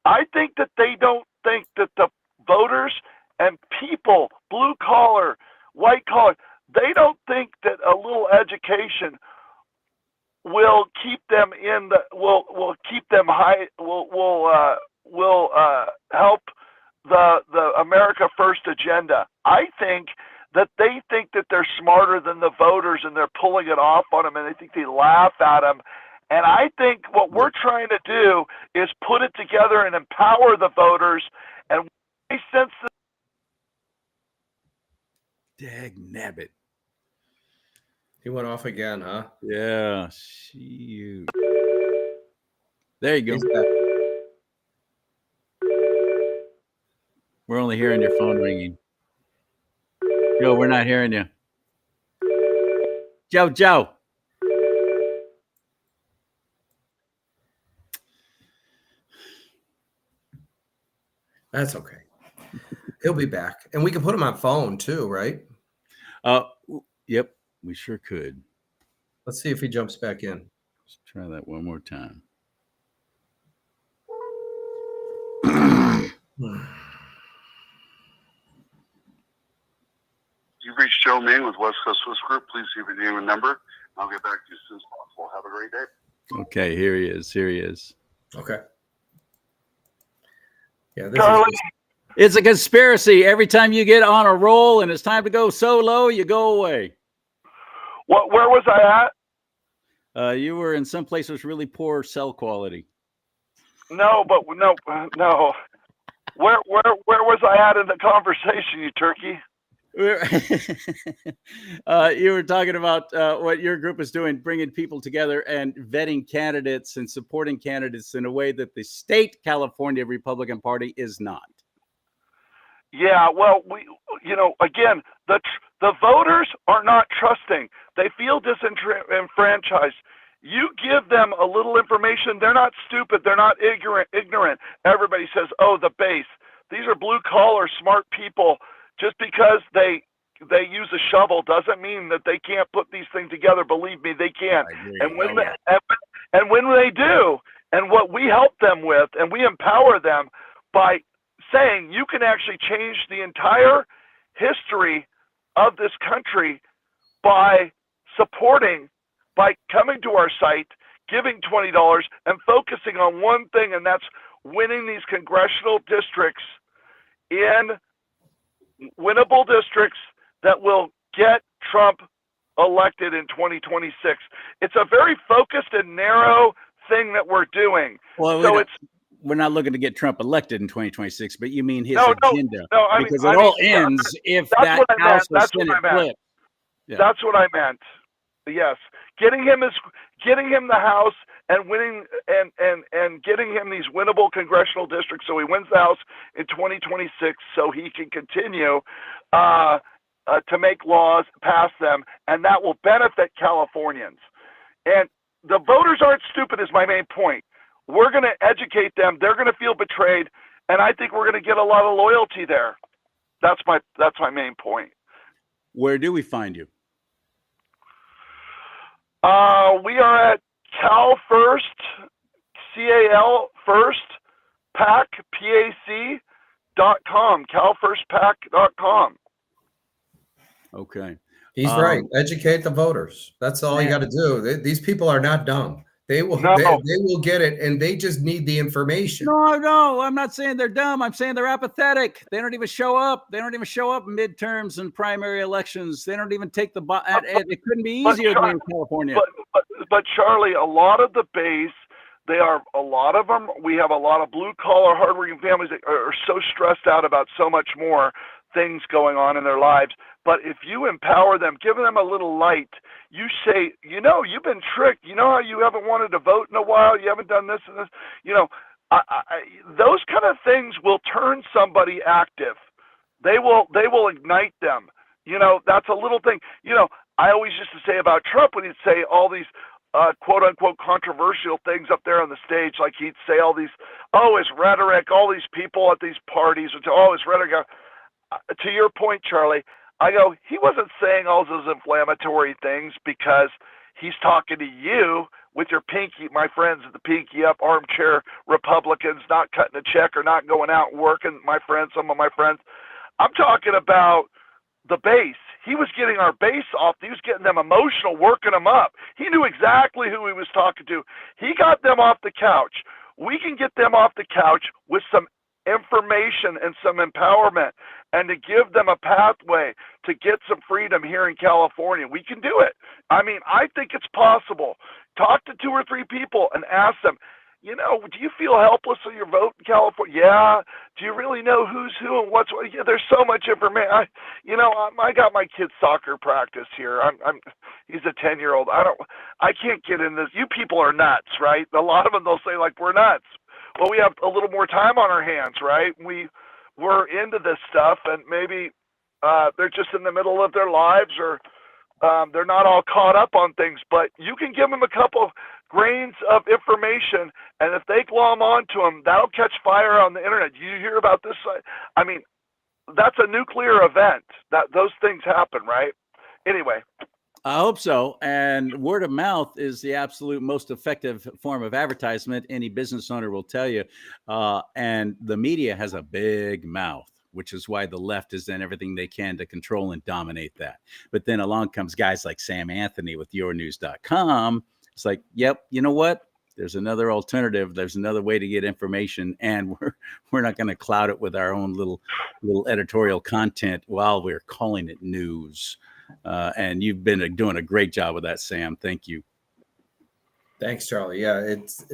I think that they don't think that the voters and people, blue collar, white collar, they don't think that a little education will keep them will keep them high, will help the America First agenda. I think that they think that they're smarter than the voters and they're pulling it off on them, and they think they laugh at them. And I think what we're trying to do is put it together and empower the voters. And I sense that. Dag nabbit. He went off again, huh? Yeah. Shoot. There you go. We're only hearing your phone ringing. Joe, we're not hearing you. Joe. That's okay. He'll be back. And we can put him on phone too, right? Yep, we sure could. Let's see if he jumps back in. Let's try that one more time. You've reached Joe Main with West Coast Swiss Group. Please leave your name and number. I'll get back to you as soon as possible. Have a great day. Okay, here he is. Okay. Yeah, it's a conspiracy. Every time you get on a roll and it's time to go solo, you go away. Where was I at? You were in some place with really poor cell quality. No. Where was I at in the conversation, you turkey? You were talking about what your group is doing, bringing people together and vetting candidates and supporting candidates in a way that the state California Republican Party is not. Yeah, well, again, the voters are not trusting. They feel disenfranchised. You give them a little information, they're not stupid, they're not ignorant. Everybody says, oh, the base. These are blue-collar, smart people. Just because they use a shovel doesn't mean that they can't put these things together. Believe me, they can. And when they do, and what we help them with, and we empower them by saying you can actually change the entire history of this country by supporting, by coming to our site, giving $20, and focusing on one thing, and that's winning these congressional districts in winnable districts that will get Trump elected in 2026. It's a very focused and narrow thing that we're doing. Well, so we're not looking to get Trump elected in 2026, but you mean his agenda? No, because it all ends if that House or Senate flips. Yeah. That's what I meant. Yes, getting him the House and winning and getting him these winnable congressional districts so he wins the House in 2026 so he can continue to make laws, pass them, and that will benefit Californians. And the voters aren't stupid is my main point. We're going to educate them. They're going to feel betrayed, and I think we're going to get a lot of loyalty there. That's my main point. Where do we find you? We are at Cal First, CAL First, PAC, PAC.com, CalFirstPAC.com. Okay. He's right. Educate the voters. That's all you got to do. These people are not dumb. They will they will get it, and they just need the information. No, I'm not saying they're dumb. I'm saying they're apathetic. They don't even show up. They don't even show up in midterms and primary elections. They don't even take the it couldn't be easier than in California. But Charlie, a lot of the base, a lot of them, we have a lot of blue collar, hardworking families that are so stressed out about so much more things going on in their lives. But if you empower them, give them a little light, you say, you've been tricked. You know how you haven't wanted to vote in a while? You haven't done this and this. Those kind of things will turn somebody active. They will ignite them. That's a little thing. I always used to say about Trump when he'd say all these quote unquote controversial things up there on the stage, like he'd say all these, his rhetoric, all these people at these parties, his rhetoric. To your point, Charlie, I go, he wasn't saying all those inflammatory things because he's talking to you with your pinky, my friends, the pinky up armchair Republicans not cutting a check or not going out and working, some of my friends. I'm talking about the base. He was getting our base off. He was getting them emotional, working them up. He knew exactly who he was talking to. He got them off the couch. We can get them off the couch with some information and some empowerment and to give them a pathway to get some freedom here in California. We can do it. I mean, I think it's possible. Talk to 2 or 3 people and ask them, do you feel helpless when you vote in California? Yeah. Do you really know who's who and what's what? Yeah, there's so much information. I got my kid's soccer practice here. He's a 10-year-old. I can't get in this. You people are nuts, right? A lot of them, they'll say like, we're nuts. Well, we have a little more time on our hands, right? We're into this stuff, and maybe they're just in the middle of their lives, or they're not all caught up on things. But you can give them a couple of grains of information, and if they glom onto them, that'll catch fire on the internet. You hear about this? I mean, that's a nuclear event. Those things happen, right? Anyway. I hope so. And word of mouth is the absolute most effective form of advertisement. Any business owner will tell you. And the media has a big mouth, which is why the left has done everything they can to control and dominate that. But then along comes guys like Sam Anthony with yournews.com. It's like, yep, you know what? There's another alternative. There's another way to get information, and we're not going to cloud it with our own little editorial content while we're calling it news. And you've been doing a great job with that, Sam. Thank you. Thanks, Charlie. Yeah, it's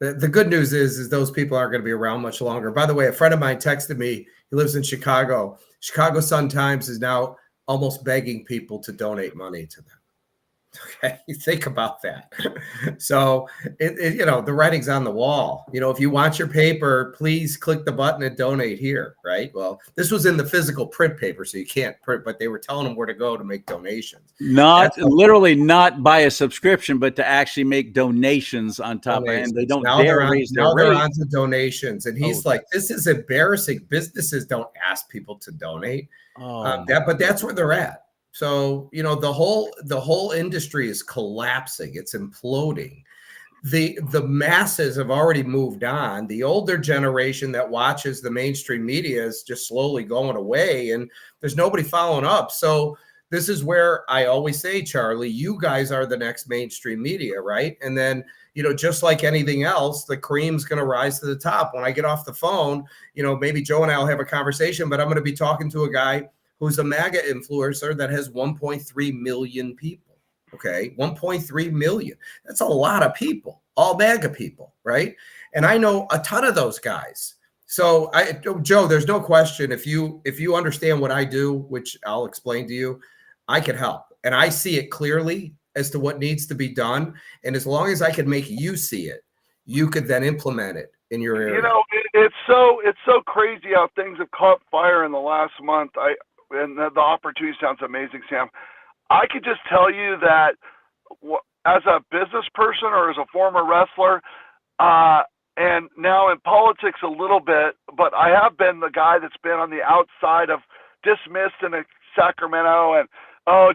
the good news is those people aren't going to be around much longer. By the way, a friend of mine texted me. He lives in Chicago. Chicago Sun-Times is now almost begging people to donate money to them. Okay, think about that. So, the writing's on the wall. If you want your paper, please click the button and donate here, right? Well, this was in the physical print paper, so you can't print, but they were telling them where to go to make donations. Not buy a subscription, but to actually make donations on top of it. And they don't dare raise their rate. They're on to donations. And he's like, this is embarrassing. Businesses don't ask people to donate. But that's where they're at. So, the whole industry is collapsing. It's imploding. The masses have already moved on. The older generation that watches the mainstream media is just slowly going away, and there's nobody following up. So this is where I always say, Charlie, you guys are the next mainstream media, right? And then, just like anything else, the cream's going to rise to the top. When I get off the phone, maybe Joe and I will have a conversation, but I'm going to be talking to a guy who's a MAGA influencer that has 1.3 million people. Okay, 1.3 million. That's a lot of people, all MAGA people, right? And I know a ton of those guys. So, Joe, there's no question. If you understand what I do, which I'll explain to you, I can help, and I see it clearly. as to what needs to be done. And as long as I could make you see it, you could then implement it in your area. You know, it's so crazy how things have caught fire in the last month. And the opportunity sounds amazing, Sam. I could just tell you that as a business person or as a former wrestler, and now in politics a little bit, but I have been the guy that's been on the outside of dismissed in Sacramento, and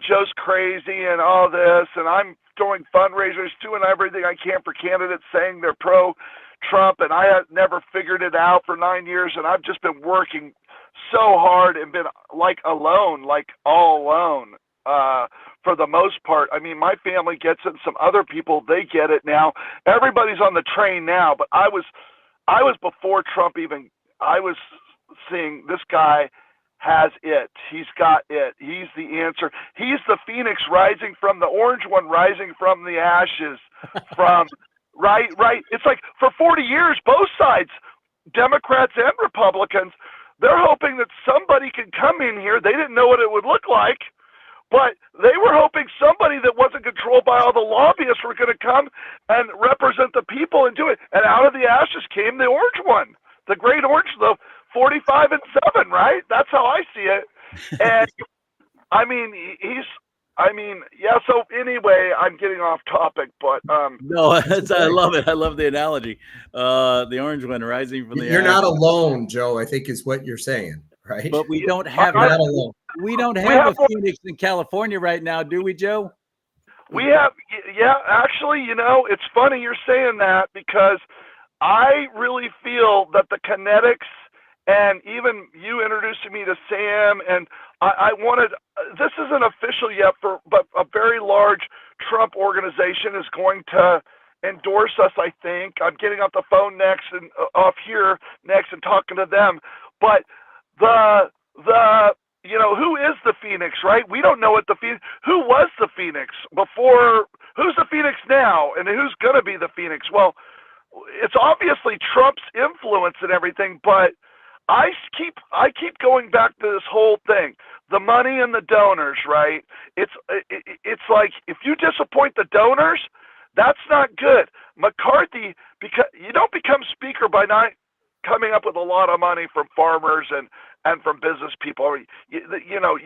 Joe's crazy and all this, and I'm doing fundraisers, doing everything I can for candidates saying they're pro-Trump, and I have never figured it out for 9 years, and I've just been working so hard and been like alone, like all alone. For the most part. I mean, my family gets it, and some other people, they get it now. Everybody's on the train now, but I was before Trump even, I was seeing this guy has it. He's got it. He's the answer. He's the phoenix rising from the orange one, rising from the ashes. From right. It's like for 40 years, both sides, Democrats and Republicans, they're hoping that somebody can come in here. They didn't know what it would look like, but they were hoping somebody that wasn't controlled by all the lobbyists were going to come and represent the people and do it. And out of the ashes came the orange one, the great orange, the 45 and 7, right? That's how I see it. And I mean, so anyway, I'm getting off topic, but no, I love it. I love the analogy. The orange one rising from the You're ashes. not alone, Joe, I think is what you're saying, right? But we don't have not alone. We don't have a phoenix in California right now, do we, Joe? We have, yeah, actually, you know, it's funny you're saying that, because I really feel that the kinetics, and even you introducing me to Sam, and I wanted, this isn't official yet, but a very large Trump organization is going to endorse us, I think. I'm getting off the phone next and off here next and talking to them. But you know, who is the Phoenix, right? We don't know what the Phoenix, who was the Phoenix before, who's the Phoenix now, and who's going to be the Phoenix? Well, it's obviously Trump's influence and everything, but I keep going back to this whole thing, the money and the donors, right? It's like, if you disappoint the donors, that's not good. McCarthy, because you don't become speaker by not coming up with a lot of money from farmers and from business people, you know,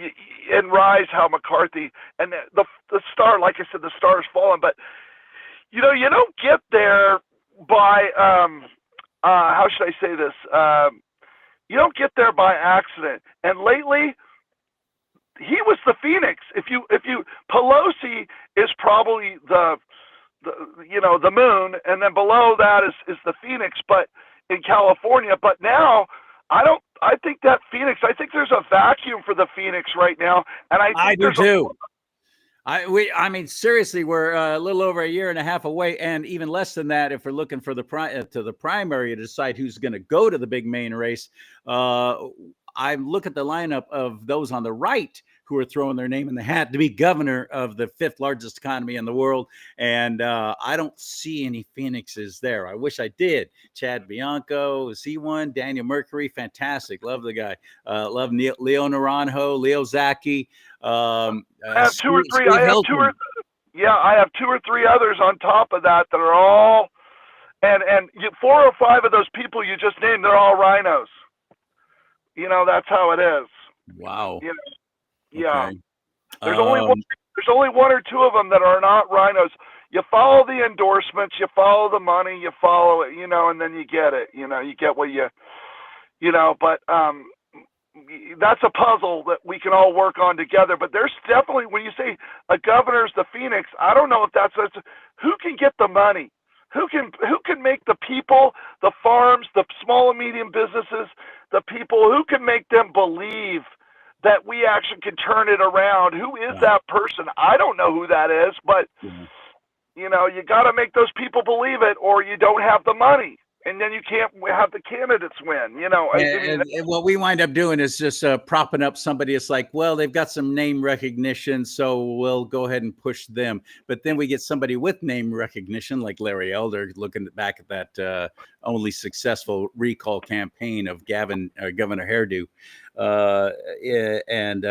and rise how McCarthy and the star, like I said, the star has fallen. But you know, you don't get there by how should I say this? You don't get there by accident. And lately, he was the Phoenix. If you Pelosi is probably the you know, the moon, and then below that is the Phoenix, but in California. But now I think that Phoenix, I think there's a vacuum for the Phoenix right now, and I do too. I mean, seriously, we're a little over a year and a half away, and even less than that if we're looking for the primary to decide who's going to go to the big main race. I look at the lineup of those on the right who are throwing their name in the hat to be governor of the 5th largest economy in the world. And I don't see any Phoenixes there. I wish I did. Chad Bianco, is he one? Daniel Mercury, fantastic. Love the guy. Love Leo Naranjo, Leo Zaki. I have two or three. I have 2 or 3 others on top of that are all, and 4 or 5 of those people you just named, they're all rhinos. You know, that's how it is. Wow. You know, yeah. Okay. There's only 1 or 2 of them that are not rhinos. You follow the endorsements, you follow the money, you follow it, you know, and then you get it. You know, you get what you know. But that's a puzzle that we can all work on together. But there's definitely, when you say a governor's the Phoenix, I don't know if that's who can get the money. Who can make the people, the farms, the small and medium businesses, the people, who can make them believe that we actually can turn it around? Who is that person? I don't know who that is, but you know, you got to make those people believe it, or you don't have the money, and then you can't have the candidates win. You know, and what we wind up doing is just propping up somebody. It's like, well, they've got some name recognition, so we'll go ahead and push them. But then we get somebody with name recognition, like Larry Elder, looking back at that only successful recall campaign of Governor Hairdo, and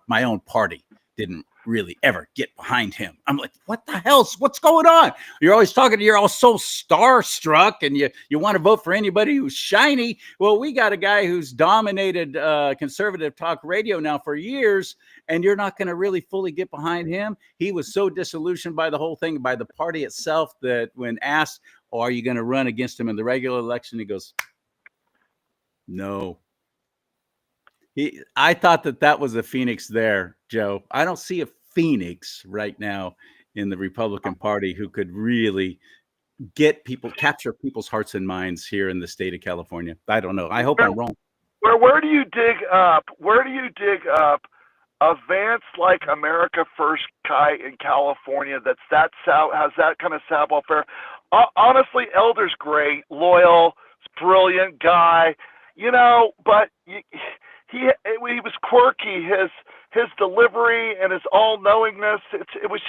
my own party didn't really ever get behind him. I'm like, what the hell's what's going on? You're always talking, you're all so starstruck, and you want to vote for anybody who's shiny. Well, we got a guy who's dominated conservative talk radio now for years, and you're not going to really fully get behind him. He was so disillusioned by the whole thing, by the party itself, that when asked, oh, are you going to run against him in the regular election, he goes, no. I thought that was a phoenix there, Joe. I don't see a phoenix right now in the Republican Party who could really capture people's hearts and minds here in the state of California. I don't know. I hope I'm wrong. Where do you dig up? Where do you dig up a Vance like America First guy in California has that kind of savoir-faire? Honestly, Elder's great, loyal, brilliant guy, but he was quirky. His delivery and his all-knowingness, it was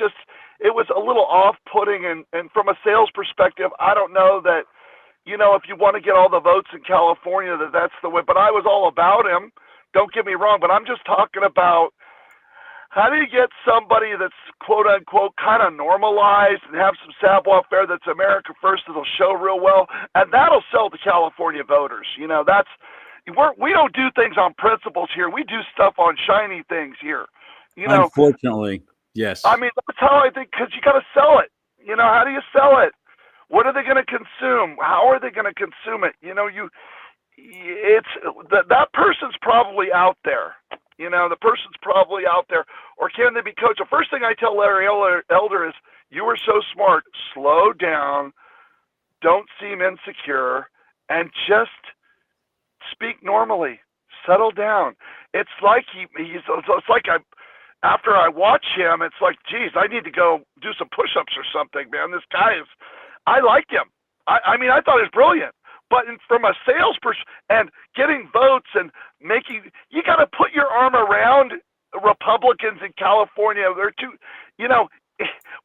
a little off-putting. And from a sales perspective, I don't know that, if you want to get all the votes in California, that's the way. But I was all about him. Don't get me wrong. But I'm just talking about how do you get somebody that's quote-unquote kind of normalized and have some savoir-faire that's America First that'll show real well, and that'll sell to California voters. We don't do things on principles here. We do stuff on shiny things here. Unfortunately, yes. I mean, that's how I think, because you got to sell it. How do you sell it? What are they going to consume? How are they going to consume it? That person's probably out there. The person's probably out there. Or can they be coached? The first thing I tell Larry Elder is, you are so smart. Slow down. Don't seem insecure. And just speak normally. Settle down. It's like after I watch him, it's like, geez, I need to go do some push-ups or something, man. This guy I like him. I mean, I thought he was brilliant. But from a sales and getting votes and you got to put your arm around Republicans in California. They're too,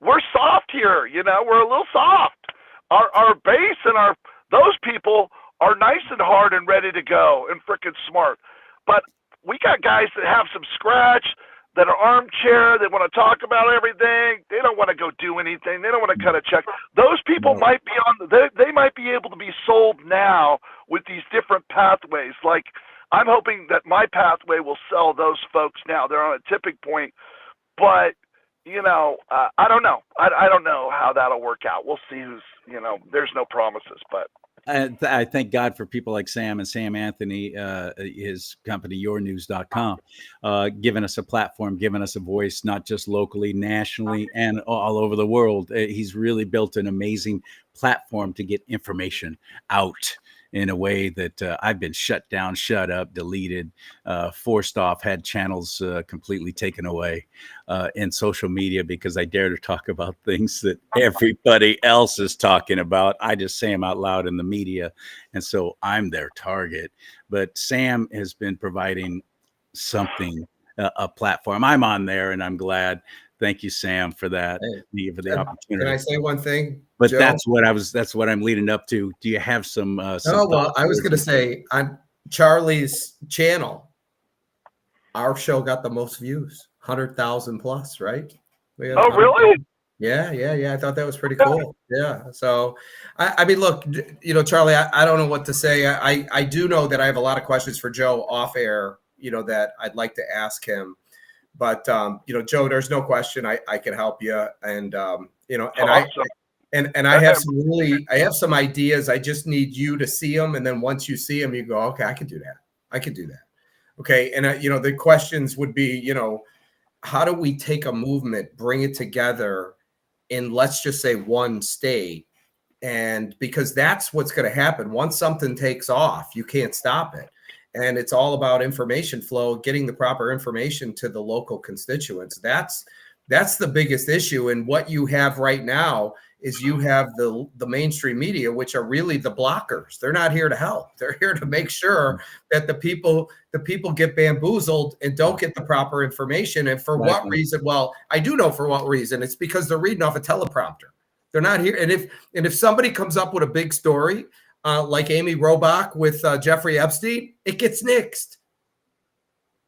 we're soft here. We're a little soft. Our base and those people are nice and hard and ready to go and freaking smart. But we got guys that have some scratch, that are armchair, they want to talk about everything. They don't want to go do anything. They don't want to cut a check. Those people might be they might be able to be sold now with these different pathways. Like, I'm hoping that my pathway will sell those folks now. They're on a tipping point. But, I don't know. I don't know how that'll work out. We'll see there's no promises, but. I thank God for people like Sam and Sam Anthony, his company, yournews.com, giving us a platform, giving us a voice, not just locally, nationally, and all over the world. He's really built an amazing platform to get information out in a way that I've been shut down, shut up, deleted, forced off, had channels completely taken away in social media because I dare to talk about things that everybody else is talking about. I just say them out loud in the media. And so I'm their target. But Sam has been providing something, a platform. I'm on there and I'm glad. Thank you, Sam, for that, for the opportunity. Can I say one thing? But Joe? that's what I'm leading up to. Do you have some? I was going to say on CharLee's channel, our show got the most views, 100,000 plus, right? Oh, really? Yeah. I thought that was pretty cool. Yeah. So, I mean, look, CharLee, I don't know what to say. I do know that I have a lot of questions for Joe off air, that I'd like to ask him. But Joe, there's no question I can help you, and and I have some ideas. I just need you to see them, and then once you see them, you go, okay, I can do that. Okay, and the questions would be, how do we take a movement, bring it together in, let's just say, one state, and because that's what's going to happen once something takes off, you can't stop it. And it's all about information flow, getting the proper information to the local constituents. That's the biggest issue. And what you have right now is you have the mainstream media, which are really the blockers. They're not here to help. They're here to make sure that the people get bamboozled and don't get the proper information. And for what reason? Well, I do know for what reason. It's because they're reading off a teleprompter. They're not here. And if somebody comes up with a big story, like Amy Robach with Jeffrey Epstein, it gets nixed.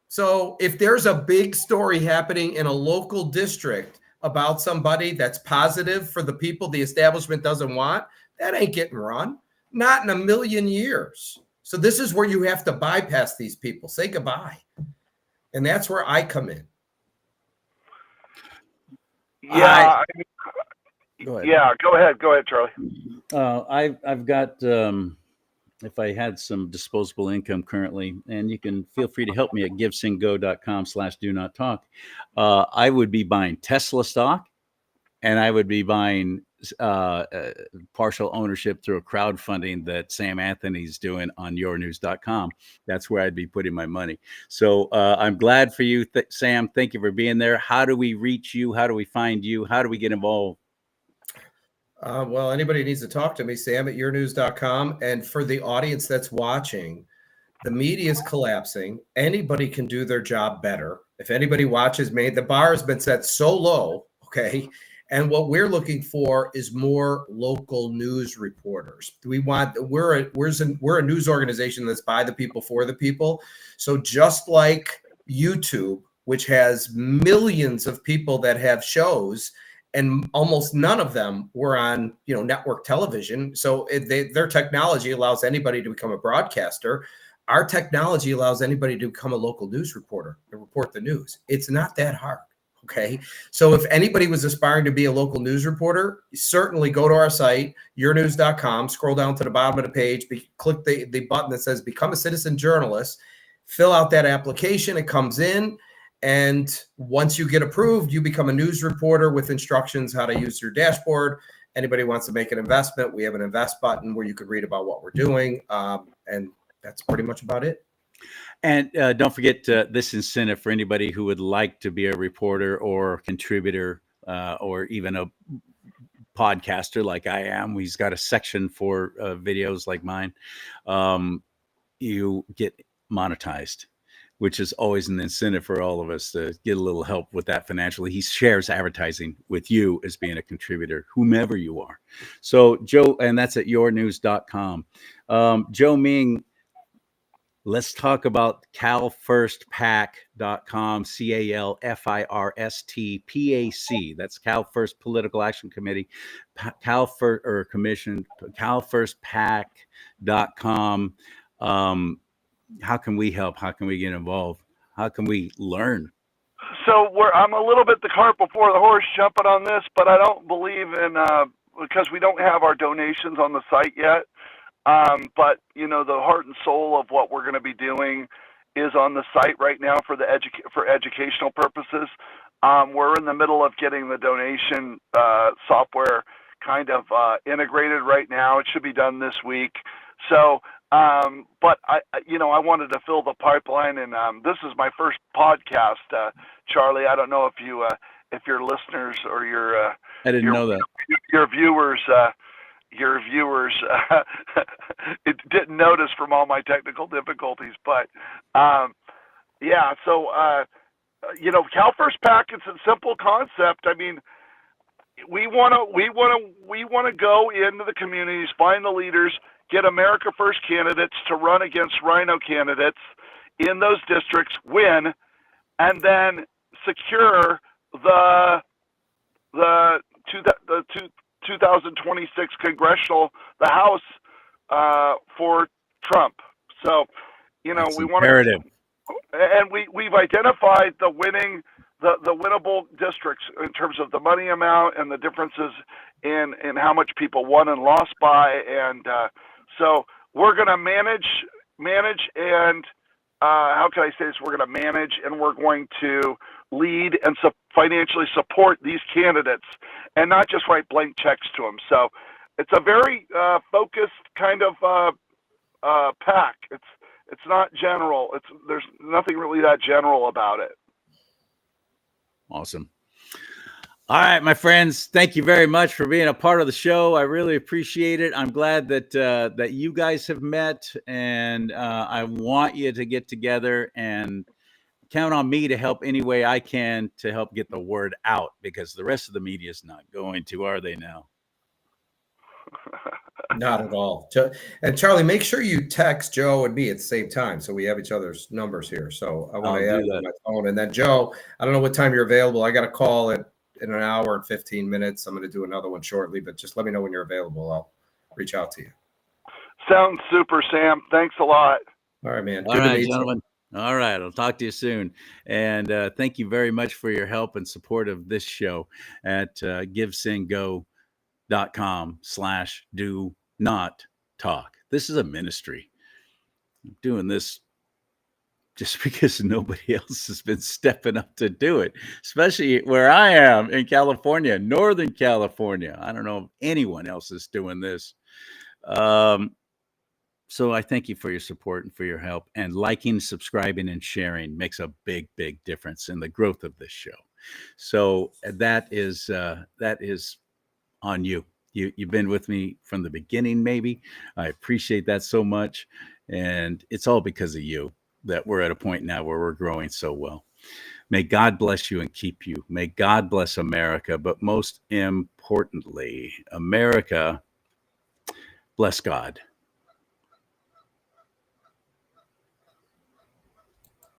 So if there's a big story happening in a local district about somebody that's positive for the people the establishment doesn't want, that ain't getting run. Not in a million years. So this is where you have to bypass these people. Say goodbye. And that's where I come in. Yeah. Go ahead. Yeah, go ahead, Charlie. I've got, if I had some disposable income currently, and you can feel free to help me at givesendgo.com/DoNotTalk, I would be buying Tesla stock, and I would be buying partial ownership through a crowdfunding that Sam Anthony's doing on yournews.com. That's where I'd be putting my money. So I'm glad for you, Sam. Thank you for being there. How do we reach you? How do we find you? How do we get involved? Well, anybody needs to talk to me, Sam at yournews.com. And for the audience that's watching, the media is collapsing. Anybody can do their job better. If anybody watches me, the bar has been set so low, okay? And what we're looking for is more local news reporters. We're a news organization that's by the people, for the people. So just like YouTube, which has millions of people that have shows, and almost none of them were on, network television. So their technology allows anybody to become a broadcaster. Our technology allows anybody to become a local news reporter and report the news. It's not that hard. Okay. So if anybody was aspiring to be a local news reporter, certainly go to our site, yournews.com, scroll down to the bottom of the page, click the button that says become a citizen journalist, fill out that application. It comes in. And once you get approved, you become a news reporter with instructions how to use your dashboard. Anybody wants to make an investment, we have an invest button where you could read about what we're doing. And that's pretty much about it. And don't forget this incentive for anybody who would like to be a reporter or contributor or even a podcaster like I am. He's got a section for videos like mine. You get monetized, which is always an incentive for all of us to get a little help with that financially. He shares advertising with you as being a contributor, whomever you are. So Joe, and that's at yournews.com. Joe Ming, let's talk about calfirstpac.com, CALFIRSTPAC. That's Cal First Political Action Committee, calfirstpac.com. How can we help? How can we get involved? How can we learn? So I'm a little bit the cart before the horse jumping on this, but I don't believe in, because we don't have our donations on the site yet. But, the heart and soul of what we're going to be doing is on the site right now for educational purposes. We're in the middle of getting the donation software kind of integrated right now. It should be done this week. So, but I wanted to fill the pipeline, and this is my first podcast, Charlie. I don't know if your listeners or I didn't know that. Your viewers it didn't notice from all my technical difficulties, but yeah. So Cal First PAC, it's a simple concept. I mean, we want to go into the communities, find the leaders, get America First candidates to run against Rhino candidates in those districts, win, and then secure the 2026 congressional, the House for Trump. So, That's we want imperative. and we've identified the winnable districts in terms of the money amount and the differences in how much people won and lost by, and so we're going to manage and how can I say this? We're going to manage and we're going to lead and financially support these candidates and not just write blank checks to them. So it's a very focused kind of PAC. It's not general. There's nothing really that general about it. Awesome. All right, my friends, thank you very much for being a part of the show. I really appreciate it. I'm glad that you guys have met, and I want you to get together and count on me to help any way I can to help get the word out, because the rest of the media is not going to, are they now? Not at all. And Charlie, make sure you text Joe and me at the same time so we have each other's numbers here. So I want I'll to add do it on that. my phone. And then Joe, I don't know what time you're available. I got a call in an hour and 15 minutes. I'm going to do another one shortly, but just let me know when you're available. I'll reach out to you. Sounds super, Sam. Thanks a lot. All right, man. All Good to right, meet you. gentlemen. All right. I'll talk to you soon. And thank you very much for your help and support of this show at givesendgo.com/do-not-talk. This is a ministry. I'm doing this just because nobody else has been stepping up to do it, especially where I am in California, Northern California. I don't know if anyone else is doing this. So I thank you for your support and for your help. And liking, subscribing, and sharing makes a big, big difference in the growth of this show. So that is on you. You've been with me from the beginning, maybe. I appreciate that so much. And it's all because of you that we're at a point now where we're growing so well. May God bless you and keep you. May God bless America. But most importantly, America, bless God.